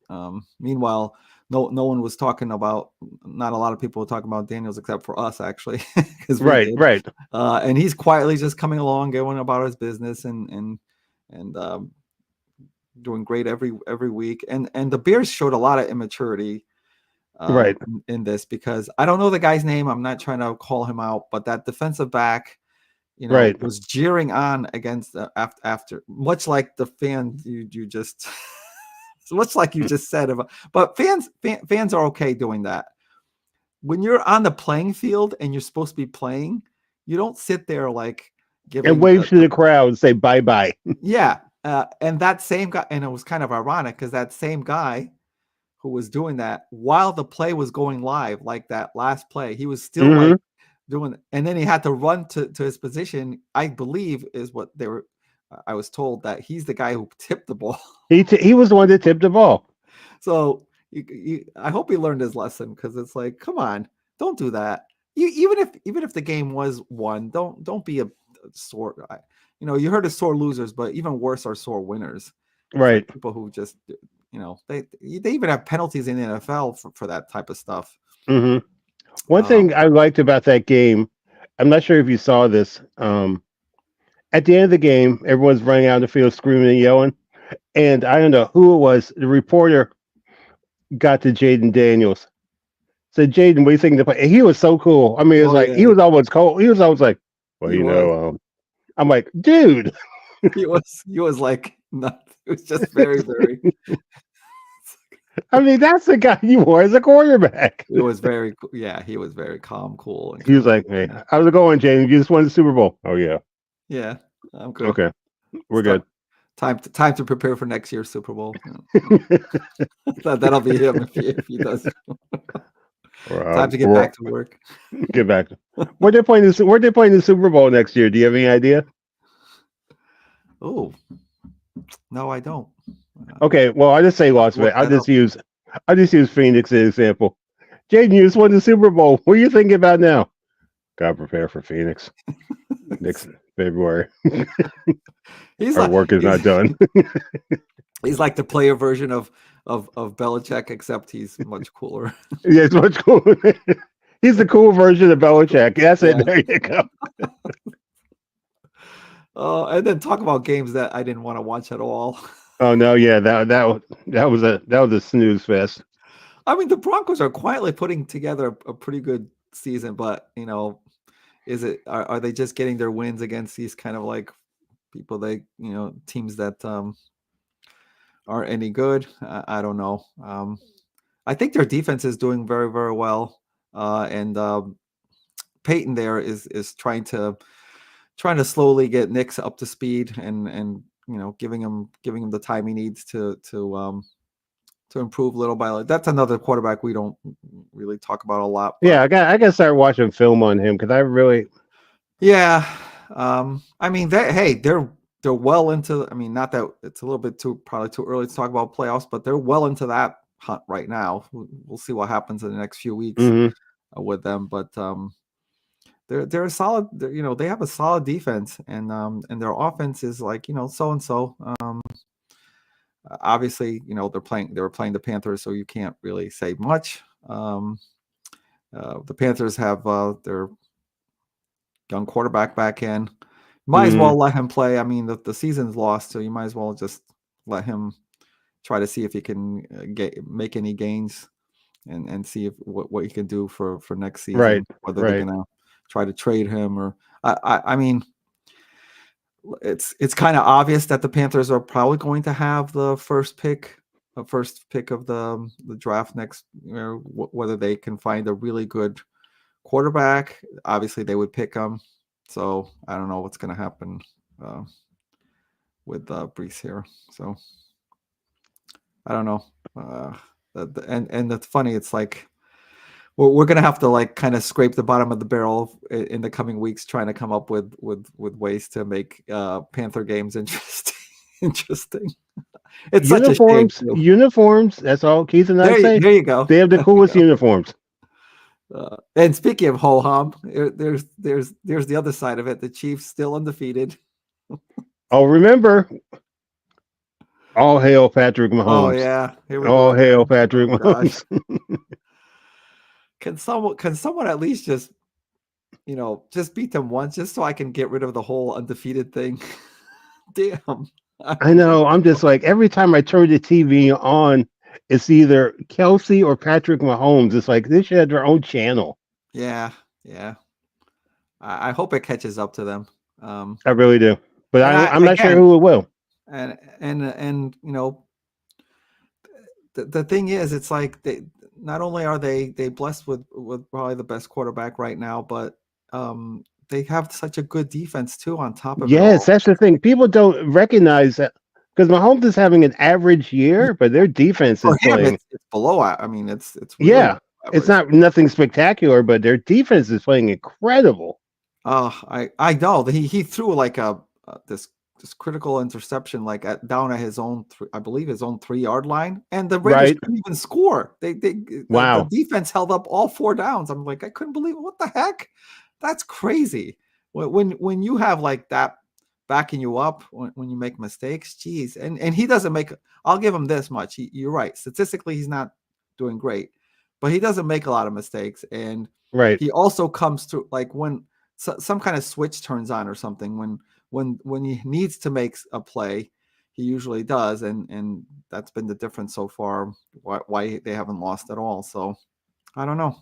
meanwhile, no one was talking about. Not a lot of people were talking about Daniels except for us, actually, because we Right. did. Right. And he's quietly just coming along, going about his business, and doing great every week. And the Bears showed a lot of immaturity Right. in this because I don't know the guy's name. I'm not trying to call him out, but that defensive back, Right. was jeering on against after much like the fans you just much like you just said about. But fans are okay doing that. When you're on the playing field and you're supposed to be playing, you don't sit there like giving And wave to the crowd and say bye bye. yeah. And that same guy, and it was kind of ironic because that same guy who was doing that while the play was going live, like that last play, he was still like doing, and then he had to run to his position. I believe is what they were. I was told that he's the guy who tipped the ball. He was the one that tipped the ball. So I hope he learned his lesson because it's like, come on, don't do that. Even if the game was won, don't be a sore. You heard of sore losers, but even worse are sore winners. Right. Like people who just they even have penalties in the NFL for that type of stuff. Mm-hmm. One thing I liked about that game, I'm not sure if you saw this. At the end of the game, everyone's running out of the field screaming and yelling. and I don't know who it was. The reporter got to Jaden Daniels. Said, Jaden, what do you think of the play? And he was so cool. I mean, it was Oh like yeah, he was almost cold. He was almost like, well, he was. I'm like, dude. He was. He was like not. It was just very, very. I mean, that's the guy you were as a quarterback. It was very. Yeah, he was very calm, cool, and He was like, collected. hey, how's it going, Jaden? You just won the Super Bowl. Oh yeah. Yeah, I'm good. Okay, we're Start good. time to prepare for next year's Super Bowl. That'll be him if he does. Time to get We're back to work. get back. Where they playing this? Where they playing the Super Bowl next year? Do you have any idea? Oh no, I don't. Okay, well, I just say I'll have Las to look Vegas. that up. I just use Phoenix as an example. Jaden, you just won the Super Bowl. What are you thinking about now? Gotta prepare for Phoenix next February. He's Our like work is not done. he's like the player version of Belichick, except he's much cooler. Yeah, it's much cooler. He's the cool version of Belichick. That's Yeah. it. There you go. And then talk about games that I didn't want to watch at all. Oh no, yeah, that was a snooze fest. I mean, the Broncos are quietly putting together a pretty good season, but are they just getting their wins against these kind of like people teams that aren't any good? I don't know. I think their defense is doing very, very well, and Peyton there is trying to slowly get Nick's up to speed and giving him the time he needs to improve little by little. That's another quarterback we don't really talk about a lot. Yeah, I got to start watching film on him because I really. Yeah, I mean, they're well into. I mean, not that it's a little bit probably too early to talk about playoffs, but they're well into that hunt right now. We'll see what happens in the next few weeks with them, but they're a solid. They have a solid defense, and their offense is like so and so. Obviously, they were playing the Panthers, so you can't really say much. The Panthers have their young quarterback back in. Might as well let him play. I mean, the season's lost, so you might as well just let him try to see if he can make any gains and see what he can do for next season. Right, whether they're gonna try to trade him or I mean, it's kind of obvious that the Panthers are probably going to have the first pick of the draft next year. Whether they can find a really good quarterback, obviously they would pick him. So I don't know what's going to happen with Brees here. So I don't know. And that's funny. It's like we're going to have to like kind of scrape the bottom of the barrel in the coming weeks, trying to come up with ways to make Panther games interesting. It's uniforms, such a shame. uniforms. That's all Keith and I say. There you go. They have the coolest uniforms. And speaking of ho hum, there's the other side of it. The Chiefs still undefeated. Oh, remember, all hail Patrick Mahomes. Oh yeah, here we all go hail again. Patrick Mahomes. Can someone at least just beat them once, just so I can get rid of the whole undefeated thing? Damn. I know. I'm just like every time I turn the TV on, it's either Kelsey or Patrick Mahomes. It's like they should have their own channel. Yeah. I hope it catches up to them. I really do, but I'm not sure who it will. And the thing is, it's like they not only are they blessed with probably the best quarterback right now, but they have such a good defense too on top of it all. Yes, that's the thing. People don't recognize that because Mahomes is having an average year, but their defense is playing. It's below. I mean, it's really it's not nothing spectacular, but their defense is playing incredible. Oh, I know that he threw like this critical interception like down at his own I believe his own 3-yard line, and the Raiders couldn't even score. The defense held up all 4 downs. I'm like, I couldn't believe it. What the heck? That's crazy. When you have like that backing you up when you make mistakes, geez. And he doesn't make. I'll give him this much. You're right. Statistically, he's not doing great, but he doesn't make a lot of mistakes, and he also comes through like when some kind of switch turns on or something when he needs to make a play, he usually does, and that's been the difference so far. Why they haven't lost at all? So I don't know.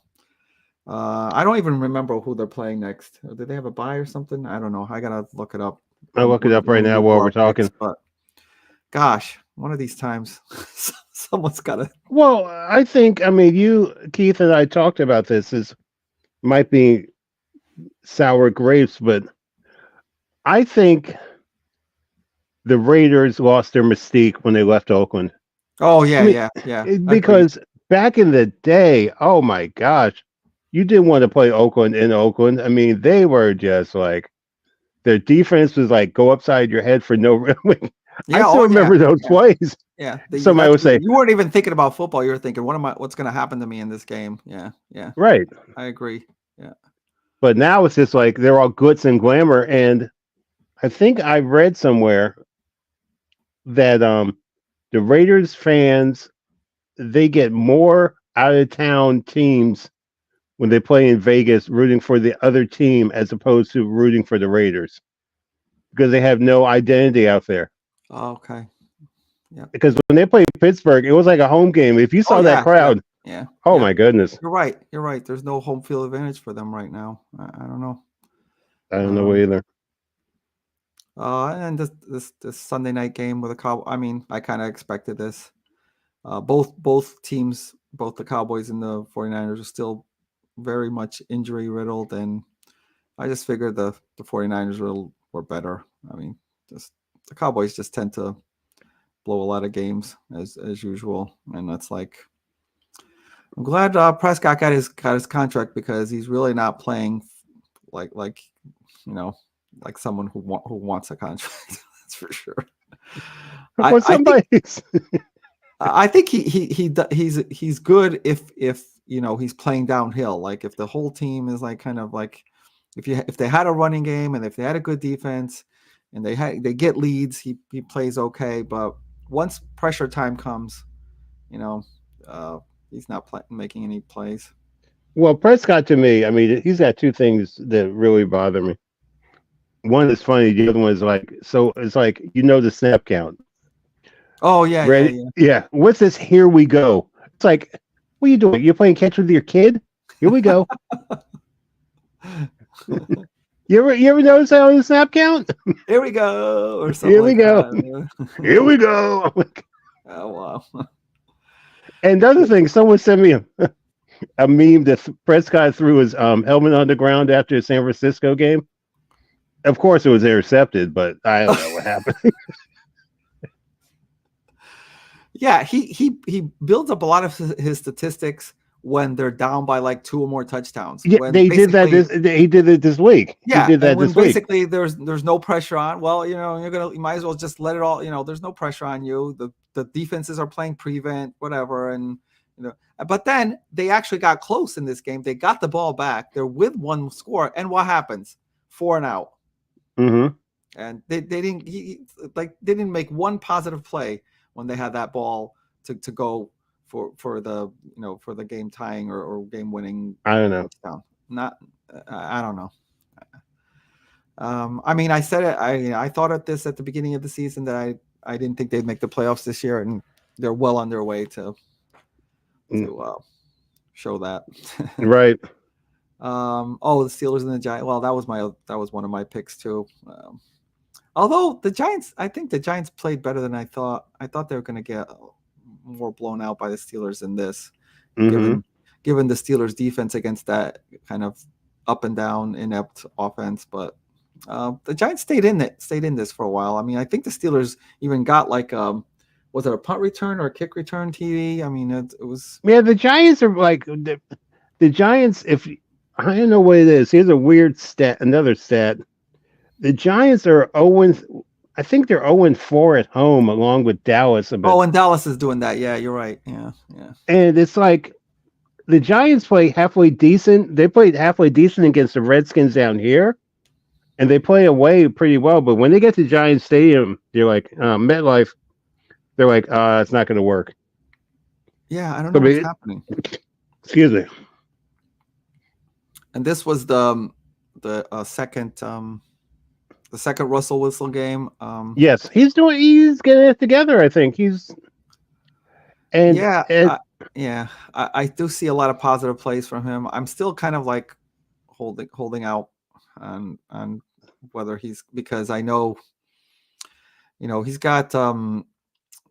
I don't even remember who they're playing next. Did they have a bye or something? I don't know. I gotta look it up I'll look it up right now we while do we're our picks. talking. But gosh, one of these times, someone's gotta. Well, I think, I mean, you, Keith, and I talked about this. Is might be sour grapes, but I think the Raiders lost their mystique when they left Oakland. Oh I yeah, mean, yeah. Agreed. because back in the day, oh my gosh, you didn't want to play Oakland in Oakland. I mean, they were just like their defense was like go upside your head for no reason. I Yeah. still Oh yeah. remember those Yeah. plays. Yeah. Somebody would say, You weren't even thinking about football. You were thinking, what's going to happen to me in this game? Yeah. Yeah. right. I agree. Yeah. But now it's just like they're all glitz and glamour. And I think I read somewhere that the Raiders fans they get more out of town teams when they play in Vegas rooting for the other team as opposed to rooting for the Raiders because they have no identity out there. Oh, okay. Yeah. Because when they played Pittsburgh, it was like a home game. If you Oh saw that yeah. Yeah. crowd, Yeah. oh Yeah. my goodness. You're right. You're right. There's no home field advantage for them right now. I don't know. I don't know Um, either. and this Sunday night game with the Cow. I mean, I kind of expected this. Both teams, both the Cowboys and the 49ers are still very much injury riddled, and I just figured the 49ers were better. I mean, just the Cowboys just tend to blow a lot of games as usual, and that's like I'm glad Prescott got his contract because he's really not playing like you know like someone who wants a contract. That's for sure. Well, I think somebody's I think he's good if he's playing downhill. Like if the whole team is like kind of like if they had a running game and if they had a good defense and they get leads, he plays okay. But once pressure time comes, you know, uh, he's not making any plays. well, Prescott to me, I mean, he's got two things that really bother me. One is funny, the other one is like so it's like the snap count. Oh yeah, yeah, Ready? Yeah. What's this? Here we go. It's like, what are you doing? You're playing catch with your kid? Here we go. yeah. You ever notice that on the snap count? Here we go, or something Here we like go. that. Here we go. I'm like, Oh wow. and the other thing, someone sent me a meme that Prescott threw his helmet on the ground after the San Francisco game. Of course, it was intercepted, but I don't know what happened. Yeah, he builds up a lot of his statistics when they're down by like 2 or more touchdowns. Yeah, When they did that. He did it this week. yeah, He did that and when this week. basically there's no pressure on. Well, you might as well just let it all. There's no pressure on you. The defenses are playing prevent, whatever, and But then they actually got close in this game. They got the ball back. They're with one score, and what happens? 4 and out. Mm-hmm. And they didn't they didn't make one positive play when they had that ball to go for the for the game tying or game winning I don't know. touchdown. Not I don't know. I mean, I said it. I thought of this at the beginning of the season that I didn't think they'd make the playoffs this year, and they're well on their way to show that. Right. Oh, the Steelers and the Giants. Well, that was one of my picks too. Although the Giants, I think the Giants played better than I thought. I thought they were going to get more blown out by the Steelers in this, Mm-hmm. given the Steelers' defense against that kind of up and down inept offense. But the Giants stayed in this for a while. I mean, I think the Steelers even got like was it a punt return or a kick return TD? I mean, it was. Yeah, the Giants are like the Giants. If I don't know what it is, here's a weird stat. Another stat. The Giants are 0. I think they're 0-4 at home, along with Dallas. And Dallas is doing that. Yeah, you're right. Yeah, yeah. And it's like the Giants play halfway decent. They played halfway decent against the Redskins down here, and they play away pretty well. But when they get to Giants Stadium, they're like MetLife. They're like, it's not going to work. Yeah, I don't know what's happening. Excuse me. And this was the second the second Russell Wilson game. Yes, he's getting it together. I think and Yeah, it, yeah, I do see a lot of positive plays from him. I'm still kind of like holding out on whether he's, because I know, he's got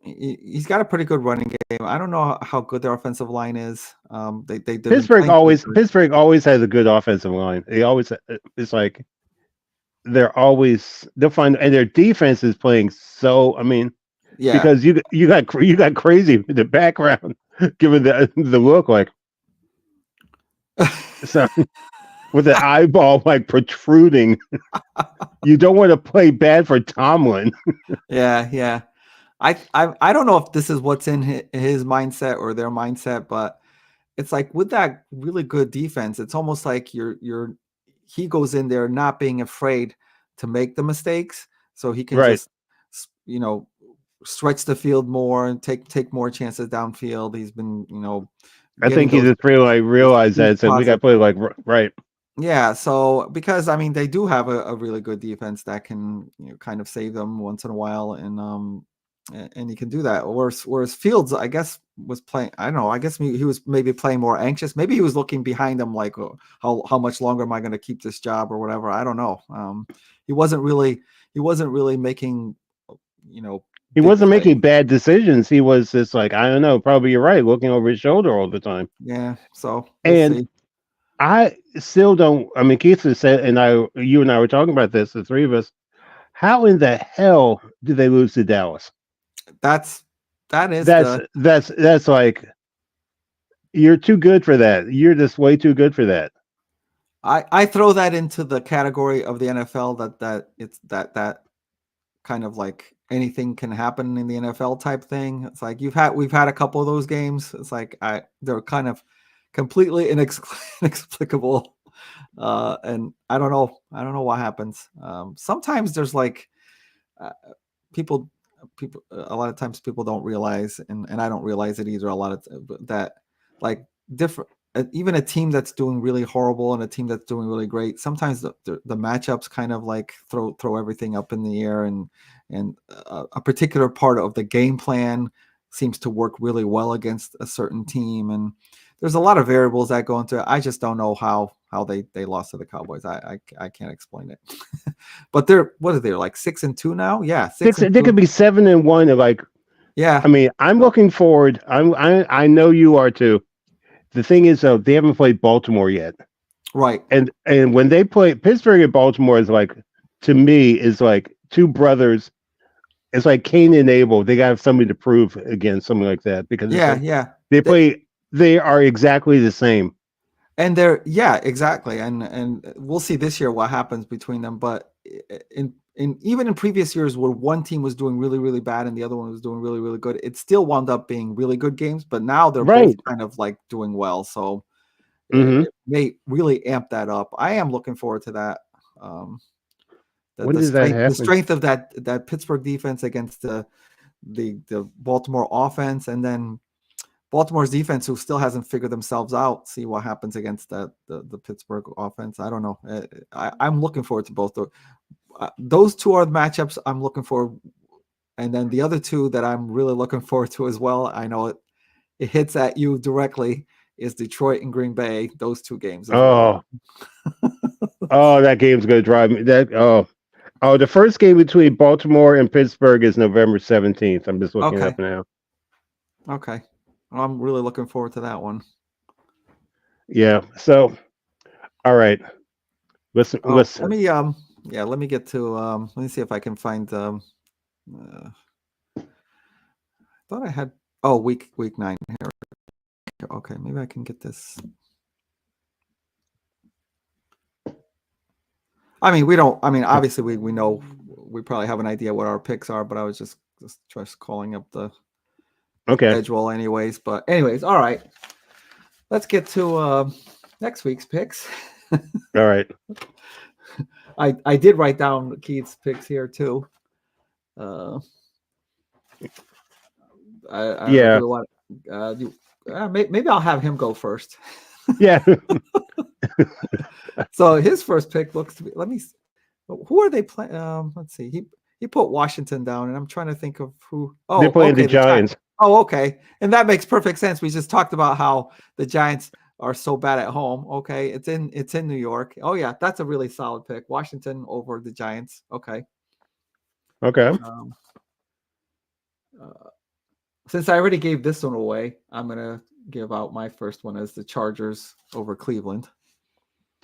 he's got a pretty good running game. I don't know how good their offensive line is. They've been playing pretty good. Pittsburgh always has a good offensive line. They always it's like they'll find, and their defense is playing so. I mean, Yeah. because you got crazy with the background, given the look like so with the eyeball like protruding. You don't want to play bad for Tomlin. Yeah, yeah. I don't know if this is what's in his mindset or their mindset, but it's like with that really good defense, it's almost like he goes in there not being afraid to make the mistakes, so he can Right. just you know stretch the field more and take more chances downfield. He's been I getting think he those just really realized huge that, so we got positive. to play like right. Yeah, so because I mean they do have a really good defense that can kind of save them once in a while, and he can do that. Whereas Fields, I guess, was playing. I don't know. I guess he was maybe playing more anxious. Maybe he was looking behind him like, oh, how much longer am I going to keep this job or whatever. I don't know. He wasn't really making you know He big wasn't plays. making bad decisions. He was just like, I don't know, probably you're right, looking over his shoulder all the time. Yeah, so we'll And see. I still don't. I mean, Keith has said, and you and I were talking about this, the three of us. How in the hell did they lose to Dallas? That is That's the that's like you're too good for that. You're just way too good for that. I throw that into the category of the NFL that it's that kind of like anything can happen in the NFL type thing. It's like we've had a couple of those games. It's like they're kind of completely inexplicable. And I don't know what happens. Sometimes there's like uh, people a lot of times people don't realize, and I don't realize it either a lot of that, like, different even a team that's doing really horrible and a team that's doing really great, sometimes the matchups kind of like throw everything up in the air, and a particular part of the game plan seems to work really well against a certain team, and there's a lot of variables that go into it. I just don't know how they lost to the Cowboys. I can't explain it. But what are they, like 6-2 now? Yeah, six and They two. could be 7-1. And like, Yeah. I mean, I'm looking forward. I know you are too. The thing is, though, they haven't played Baltimore yet, Right. and when they play Pittsburgh and Baltimore is like, to me, is like two brothers. It's like Cain and Abel. They got to have somebody to prove against, something like that, because it's Yeah, like yeah. they They, play. They are exactly the same. and they're, yeah, exactly. And we'll see this year what happens between them. But in even in previous years where one team was doing really, really bad and the other one was doing really, really good, it still wound up being really good games. But now they're both Right. kind of like doing well. So Mm-hmm. it may really amp that up. I am looking forward to that. Um, When does that the happen? strength of that Pittsburgh defense against the Baltimore offense, and then Baltimore's defense, who still hasn't figured themselves out. See what happens against the Pittsburgh offense. I don't know. I'm looking forward to both. Those two are the matchups I'm looking for, and then the other two that I'm really looking forward to as well. I know it hits at you directly. Is Detroit and Green Bay? Those two games as well. Oh, that game's gonna drive me. The first game between Baltimore and Pittsburgh is November 17th. I'm just looking it Okay. up now. Okay. I'm really looking forward to that one. Yeah. So, all right. Listen. Oh, Listen. let me get to let me see if I can find thought I had week 9 here. Okay, maybe I can get this. I mean, we don't. I mean, obviously, we know, we probably have an idea what our picks are, but I was just calling up the Okay. schedule, anyways. But anyways, all right. Let's get to next week's picks. All right. I did write down Keith's picks here too. Uh, I don't know. Do Yeah. we want? Maybe I'll have him go first. Yeah. So his first pick looks to be. Let me Who are they playing? Let's see. He put Washington down, and I'm trying to think of who. They're Oh, playing the okay, the Giants. Giants. Oh, okay, and that makes perfect sense. We just talked about how the Giants are so bad at home. Okay, it's in New York. Oh yeah, that's a really solid pick. Washington over the Giants. Okay. Okay. Um, uh, since I already gave this one away, I'm gonna give out my first one as the Chargers over Cleveland.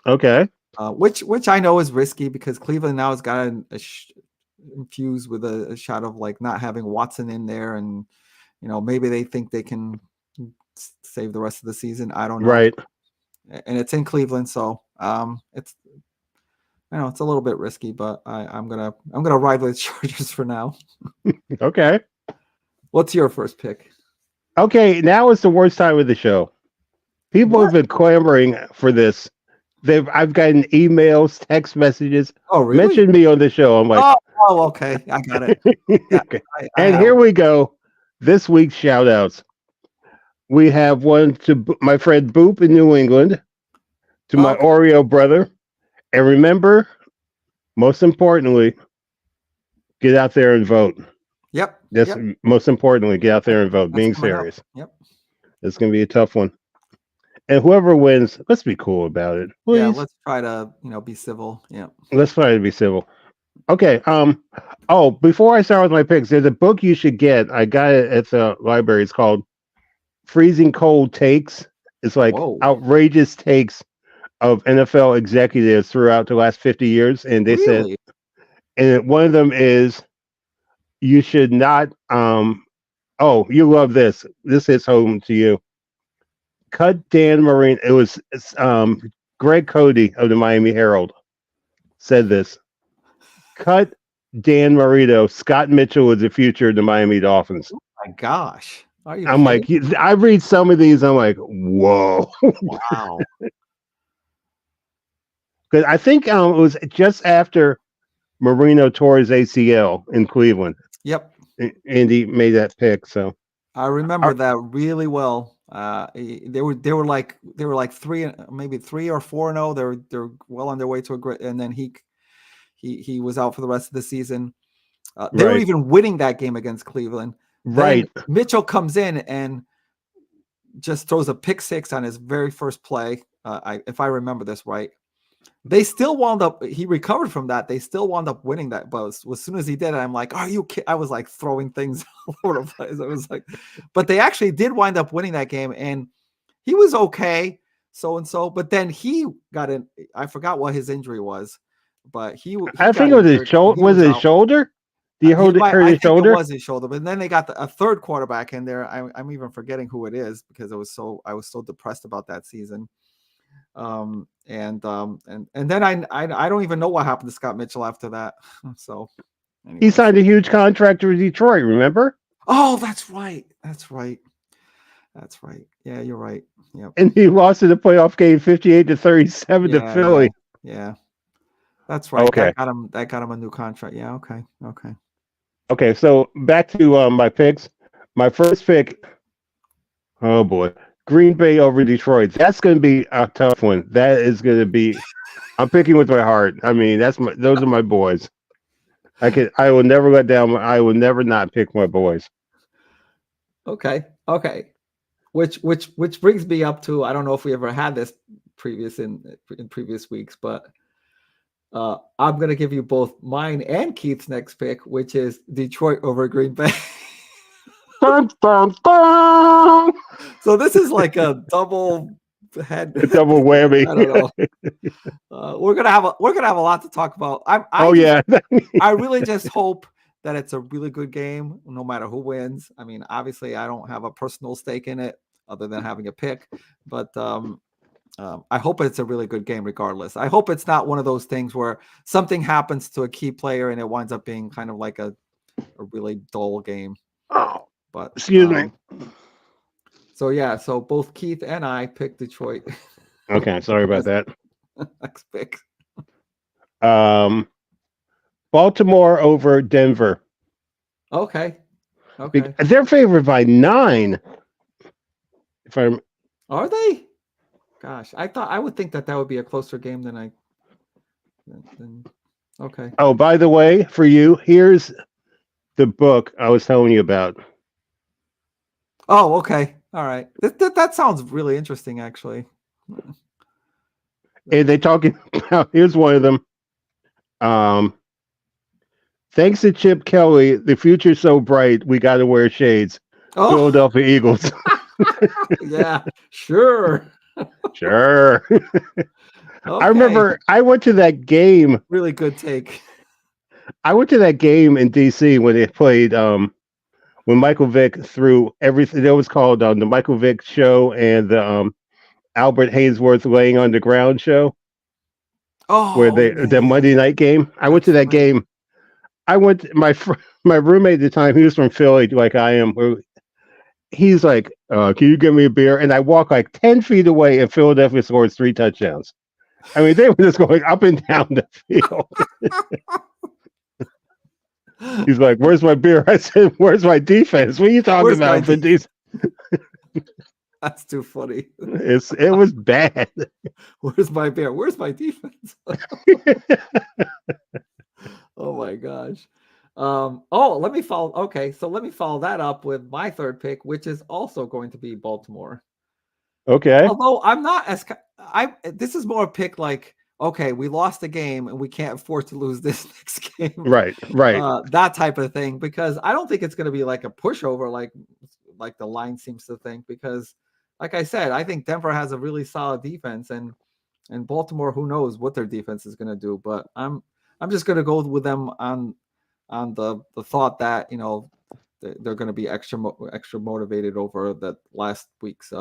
Okay. Which I know is risky because Cleveland now has got infused with a shot of like not having Watson in there, and maybe they think they can save the rest of the season. I don't know, Right. and it's in Cleveland, so it's it's a little bit risky, but I'm gonna ride with the Chargers for now. Okay. What's your first pick? Okay. Now is the worst time of the show. People have What? been clamoring for this. I've gotten emails, text messages, Oh, really? mentioned me on the show. I'm like, Oh, okay, I got it. Yeah, okay. I And have. here we go. This week's shout outs. We have one to my friend Boop in New England, to my Okay. Oreo brother. And remember, most importantly, get out there and vote. Yep. That's Yep. most importantly, get out there and vote. That's Being coming up. serious. Yep. It's going to be a tough one. And whoever wins, let's be cool about it, Yeah. please. Let's try to be civil. Yeah. Let's try to be civil. Okay. Oh, before I start with my picks, there's a book you should get. I got it at the library. It's called Freezing Cold Takes. It's like Whoa. outrageous takes of NFL executives throughout the last 50 years. And they said, Really? and one of them is you should not oh, you love this. This hits home to you. Cut Dan Marino. It was Greg Cody of the Miami Herald said this. Cut Dan Marino. Scott Mitchell is the future of the Miami Dolphins. Oh my gosh. Are you I'm kidding? like, I read some of these. I'm like, whoa. Wow. Because I think it was just after Marino tore his ACL in Cleveland, Yep. and he made that pick. So I remember that really well. They were like three, maybe 3 or 4-0. They're well on their way to a great, and then he was out for the rest of the season. They were right, even winning that game against Cleveland. Then right, Mitchell comes in and just throws a pick six on his very first play. If I remember this right, they still wound up. He recovered from that. They still wound up winning that. But as soon as he did it, I'm like, "Are you kidding?" I was like throwing things all over the place. I was like, but they actually did wind up winning that game, and he was okay, so and so. But then he got in. I forgot what his injury was, but he I think got it was his injured. shoulder. He Was was it his out. shoulder? Do you hurt I his think it shoulder? was his shoulder, but then they got a third quarterback in there. I'm even forgetting who it is because I was so depressed about that season. And then I don't even know what happened to Scott Mitchell after that. So, He anyways. signed a huge contract with Detroit. Remember? Oh, that's right. That's right. That's right. Yeah, you're right. Yep. And he lost in the playoff game, 58-37 to Yeah, yeah, Philly. yeah. That's right. Okay. That got him a new contract. Yeah. Okay. Okay. Okay. So back to my picks. My first pick. Oh boy, Green Bay over Detroit. That's going to be a tough one. That is going to be. I'm picking with my heart. I mean, those are my boys. I will never let down. I will never not pick my boys. Okay. Okay. Which brings me up to, I don't know if we ever had this in previous weeks, but I'm gonna give you both mine and Keith's next pick, which is Detroit over Green Bay. Dun, dun, dun! So this is like a double head. A double whammy. I don't know. We're gonna have a lot to talk about. Oh yeah. I really just hope that it's a really good game, no matter who wins. I mean, obviously, I don't have a personal stake in it other than having a pick, but I hope it's a really good game regardless. I hope it's not one of those things where something happens to a key player and it winds up being kind of like a really dull game. Oh, But excuse me. So yeah, so both Keith and I picked Detroit. Okay, sorry about that. Next pick. Baltimore over Denver. Okay. Okay. They're favored by 9. If I'm Are they? Gosh, I would think that would be a closer game than Okay. Oh, by the way, for you, here's the book I was telling you about. Oh, okay. All right. That sounds really interesting, actually. And they talking about, here's one of them. Um, Thanks to Chip Kelly, the future's so bright, we got to wear shades. Oh, Philadelphia Eagles. yeah, sure. Sure. I Okay. remember I went to that game. Really good take. I went to that game in DC when they played when Michael Vick threw everything. It was called the Michael Vick show and the Albert Haynesworth laying on the ground show, where Oh, they yeah, the yeah. Monday night game. I went That's to that right. game. I went my roommate at the time. He was from Philly, like I am. He's like, "Can you give me a beer?" And I walk like 10 feet away, and Philadelphia scores 3 touchdowns. I mean, they were just going up and down the field. He's like, "Where's my beer?" I said, "Where's my defense? What are you talking Where's my about, Vin Diesel?" That's too funny. It was bad. Where's my bear? Where's my defense? Oh my gosh. Let me follow. Okay, so let me follow that up with my third pick, which is also going to be Baltimore. Okay. Although I'm not as I this is more a pick like, okay, we lost a game and we can't afford to lose this next game. Right. Right. That type of thing, because I don't think it's going to be like a pushover like the line seems to think, because like I said, I think Denver has a really solid defense, and Baltimore, who knows what their defense is going to do, but I'm just going to go with them on the thought that, they're going to be extra motivated over that last week's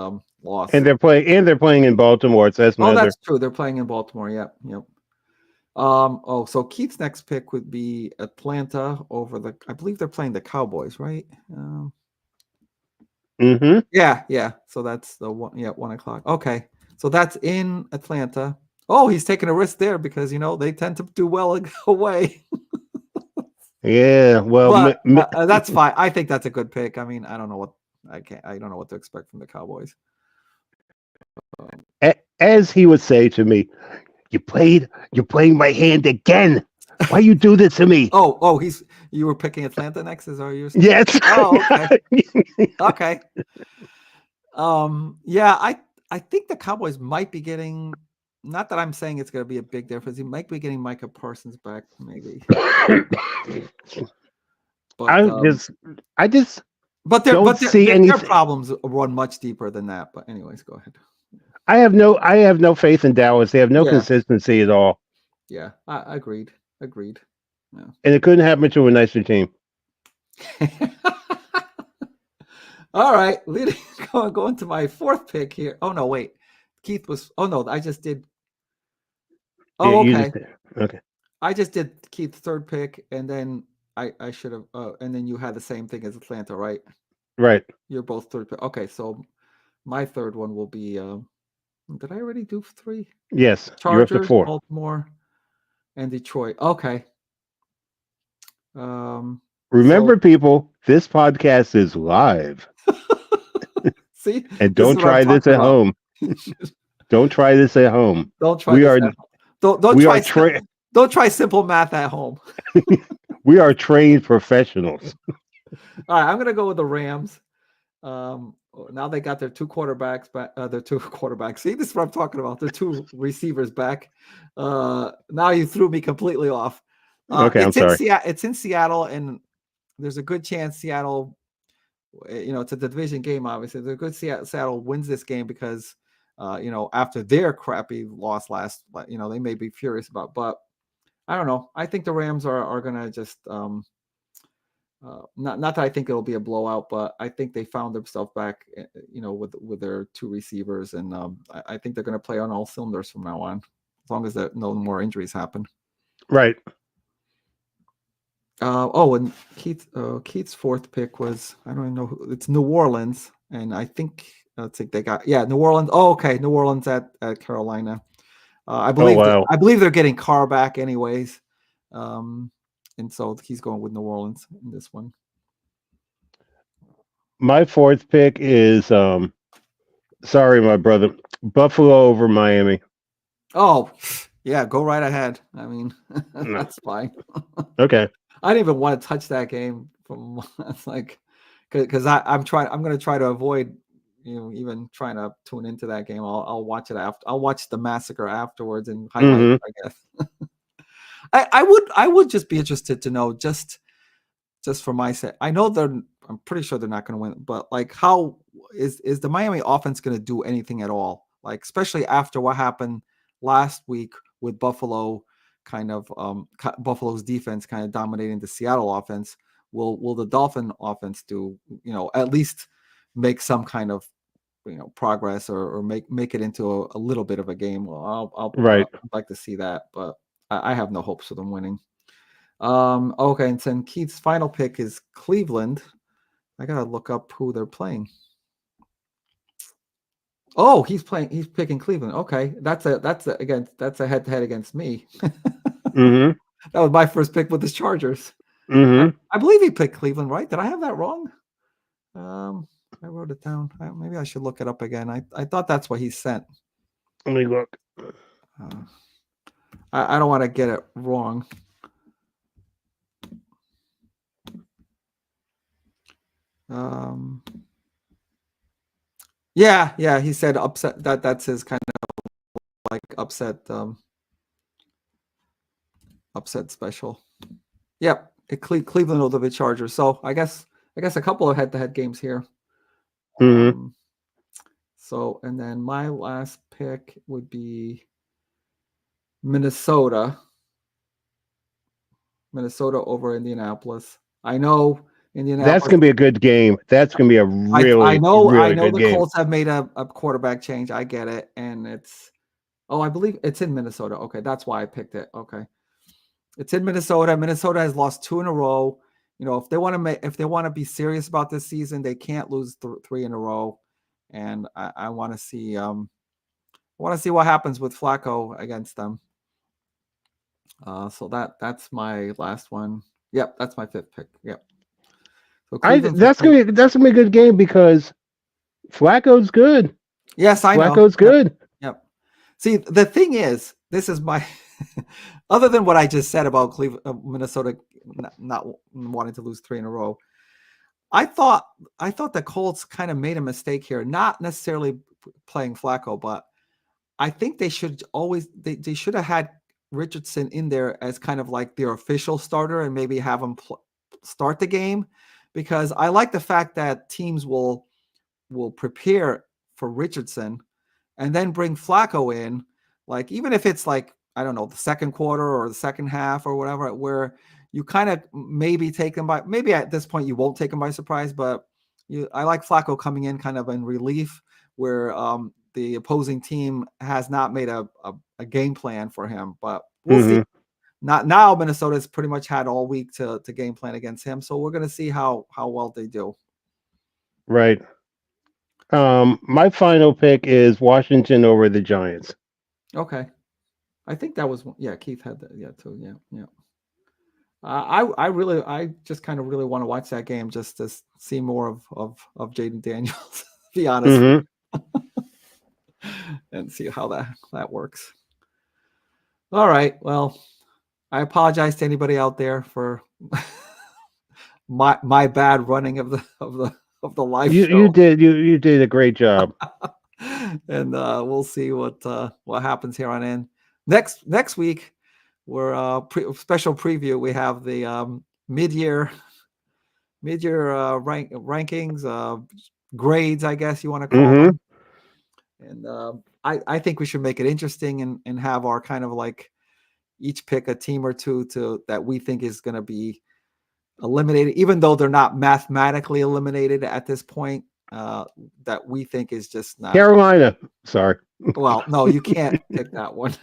loss. And they're playing in Baltimore. So that's Oh, another. that's true. They're playing in Baltimore. Yep, yep. So Keith's next pick would be Atlanta over I believe they're playing the Cowboys, right? Mm-hmm. Yeah, yeah. So that's the 1 o'clock. Okay. So that's in Atlanta. Oh, he's taking a risk there because they tend to do well away. Yeah. Well, But that's fine. I think that's a good pick. I mean, I don't know what I don't know what to expect from the Cowboys. as he would say to me, you're playing my hand again. Why you do this to me? Oh, you were picking Atlanta next, is that what you're saying? Yes. Oh, okay. Okay. Yeah, I think the Cowboys might be getting, not that I'm saying it's going to be a big difference. He might be getting Micah Parsons back, maybe. But I just but don't see their anything. problems run much deeper than that. But anyways, go ahead. I have no faith in Dallas. They have no Yeah, consistency at all. yeah, I agreed. Agreed. Yeah. And it couldn't happen to a nicer team. All right, going to my fourth pick here. Oh no, wait. Keith was. Oh no, I just did. Yeah, Oh, okay. Okay. I just did Keith's third pick, and then I should have. And then you had the same thing as Atlanta, right? Right. You're both third pick. Okay, so my third one will be. Did I already do 3? Yes. You're up to Chargers, 4. Baltimore, and Detroit. Okay. Remember, So people, this podcast is live. see, And this is don't what I'm try this talking at about. home. Don't try this at home. Don't try We this are at home. Don't we are try don't try simple math at home. we are trained professionals. All right, I'm gonna go with the Rams. Now they got their 2 quarterbacks back. Their 2 quarterbacks. See, this is what I'm talking about. Their 2 receivers back. Now you threw me completely off. Okay, I'm sorry. It's in Seattle, and there's a good chance Seattle. It's a division game. Obviously, there's a good Seattle wins this game because, after their crappy loss last, they may be furious about. But I don't know. I think the Rams are gonna just. Not that I think it'll be a blowout, but I think they found themselves back, with their 2 receivers, and I think they're going to play on all cylinders from now on, as long as no more injuries happen. Right. And Keith's fourth pick was, I don't even know it's New Orleans, and I think they got New Orleans. Oh, okay, New Orleans at Carolina. I Oh, believe wow. they're getting Carr back anyways. And so he's going with New Orleans in this one. My fourth pick is sorry, my brother. Buffalo over Miami. Oh, Yeah, go right ahead. I mean, No. that's fine. Okay. I didn't even want to touch that game from it's like because I'm trying. I'm going to try to avoid even trying to tune into that game. I'll watch it after. I'll watch the massacre afterwards and highlights. Mm-hmm. I guess I would just be interested to know just for my sake. I know they're. I'm pretty sure they're not going to win, but like, how is the Miami offense going to do anything at all? Like, especially after what happened last week with Buffalo, kind of Buffalo's defense kind of dominating the Seattle offense. Will the Dolphin offense do at least make some kind of progress or make it into a little bit of a game? Well, Right. I'd like to see that, but I have no hopes of them winning. Okay, and then Keith's final pick is Cleveland. I gotta look up who they're playing. Oh, he's picking Cleveland. Okay, that's a head-to-head against me. Mm-hmm. That was my first pick with the Chargers. Mm-hmm. I believe he picked Cleveland, right? Did I have that wrong? I wrote it down. Maybe I should look it up again. I thought that's what he sent. Let me look. I don't want to get it wrong. Yeah, he said upset. That's his kind of like upset special. Yep, Cleveland will be Chargers. So I guess a couple of head-to-head games here. Mm-hmm. So and then my last pick would be Minnesota over Indianapolis. I know Indianapolis. That's gonna be a good game. That's gonna be a really, really good the game. Colts have made a quarterback change. I get it, and I believe it's in Minnesota. Okay, that's why I picked it. Okay, it's in Minnesota. Minnesota has lost 2 in a row. If they want to be serious about this season, they can't lose 3 in a row. And I want to see what happens with Flacco against them. So that's my last one. Yep, that's my 5th pick. Yep. So That's gonna be a good game because Flacco's good. Yes, I know. Flacco's good. Yep. See, the thing is, this is my other than what I just said about Minnesota not wanting to lose 3 in a row. I thought the Colts kind of made a mistake here, not necessarily playing Flacco, but I think they should they should have had Richardson in there as kind of like their official starter and maybe have him start the game, because I like the fact that teams will prepare for Richardson and then bring Flacco in, like even if it's like, I don't know, the second quarter or the second half or whatever, where you kind of maybe take them by, maybe at this point you won't take them by surprise, but I like Flacco coming in kind of in relief where the opposing team has not made a game plan for him, but we'll see. Not now. Minnesota's pretty much had all week to game plan against him, so we're going to see how well they do. Right. My final pick is Washington over the Giants. Okay. I think that was, Keith had that. Yeah, too. Yeah. I just kind of really want to watch that game just to see more of Jaden Daniels, to be honest, and see how that works. All right. Well, I apologize to anybody out there for my bad running of the live show. You did a great job. And we'll see what happens here on in. Next week, we're special preview. We have the mid-year rankings, grades, I guess you want to call them. And I think we should make it interesting and have our kind of like each pick a team or two that we think is going to be eliminated, even though they're not mathematically eliminated at this point. That we think is just not. Carolina. Sorry. Well, no, you can't pick that one.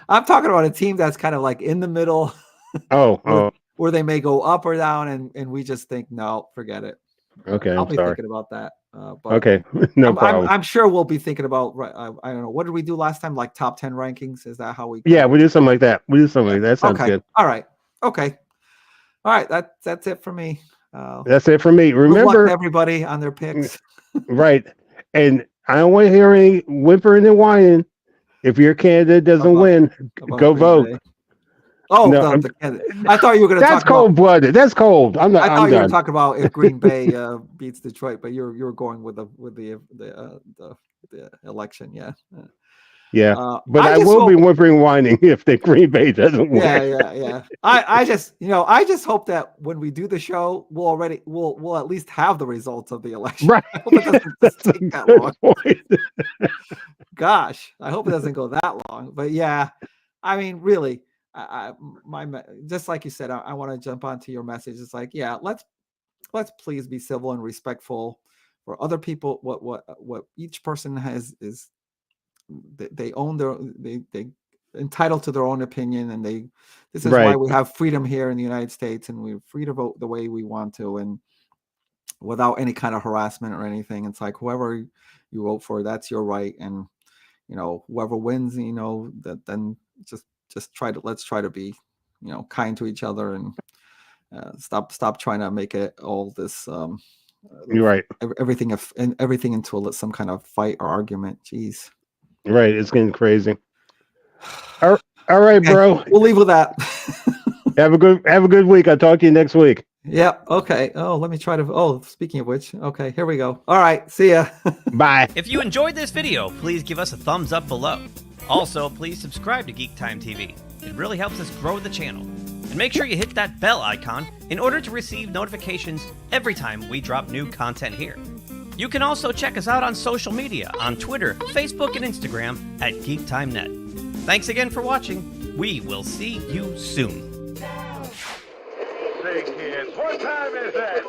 I'm talking about a team that's kind of like in the middle. Where they may go up or down, and we just think, no, forget it. Okay, I'll be thinking about that. But okay, no problem. I'm sure we'll be thinking about. I don't know. What did we do last time? Like top 10 rankings? Is that how we? Yeah, we do something like that. That sounds good. All right. Okay. All right. That's it for me. That's it for me. Remember, everybody on their picks. Right, and I don't want to hear any whimpering and whining. If your candidate doesn't About- win, about go Green vote. Bay. Oh, No, I thought you were going to that's talk about. cold blooded. That's cold. I'm not. I I'm thought you were done. talking about if Green Bay beats Detroit, but you're going with the election. Yeah. Yeah, but I I just will be hope. whimpering whining if the Green Bay doesn't win. Yeah. I just hope that when we do the show, we'll at least have the results of the election. Right. I hope it doesn't That's a take that good long. point. Gosh, I hope it doesn't go that long. But yeah, I mean, really, just like you said, I want to jump onto your message. It's like, yeah, let's please be civil and respectful for other people. What each person has is they own they entitled to their own opinion, and this is why Right. we have freedom here in the United States, and we're free to vote the way we want to, and without any kind of harassment or anything. It's like whoever you vote for, that's your right, and whoever wins, that then just let's try to be kind to each other, and stop trying to make it all this You're right. everything into some kind of fight or argument. Jeez. Right. It's getting crazy. All right, Okay, bro. we'll leave with that. Have a good week. I'll talk to you next week. Yep. Okay. Oh, let me try to. Oh, speaking of which, okay, here we go. All right. See ya. Bye. If you enjoyed this video, please give us a thumbs up below. Also, please subscribe to GeekTime TV. It really helps us grow the channel. And make sure you hit that bell icon in order to receive notifications every time we drop new content here. You can also check us out on social media on Twitter, Facebook, and Instagram at GeekTimeNet. Thanks again for watching. We will see you soon. Say, kids, what time is it?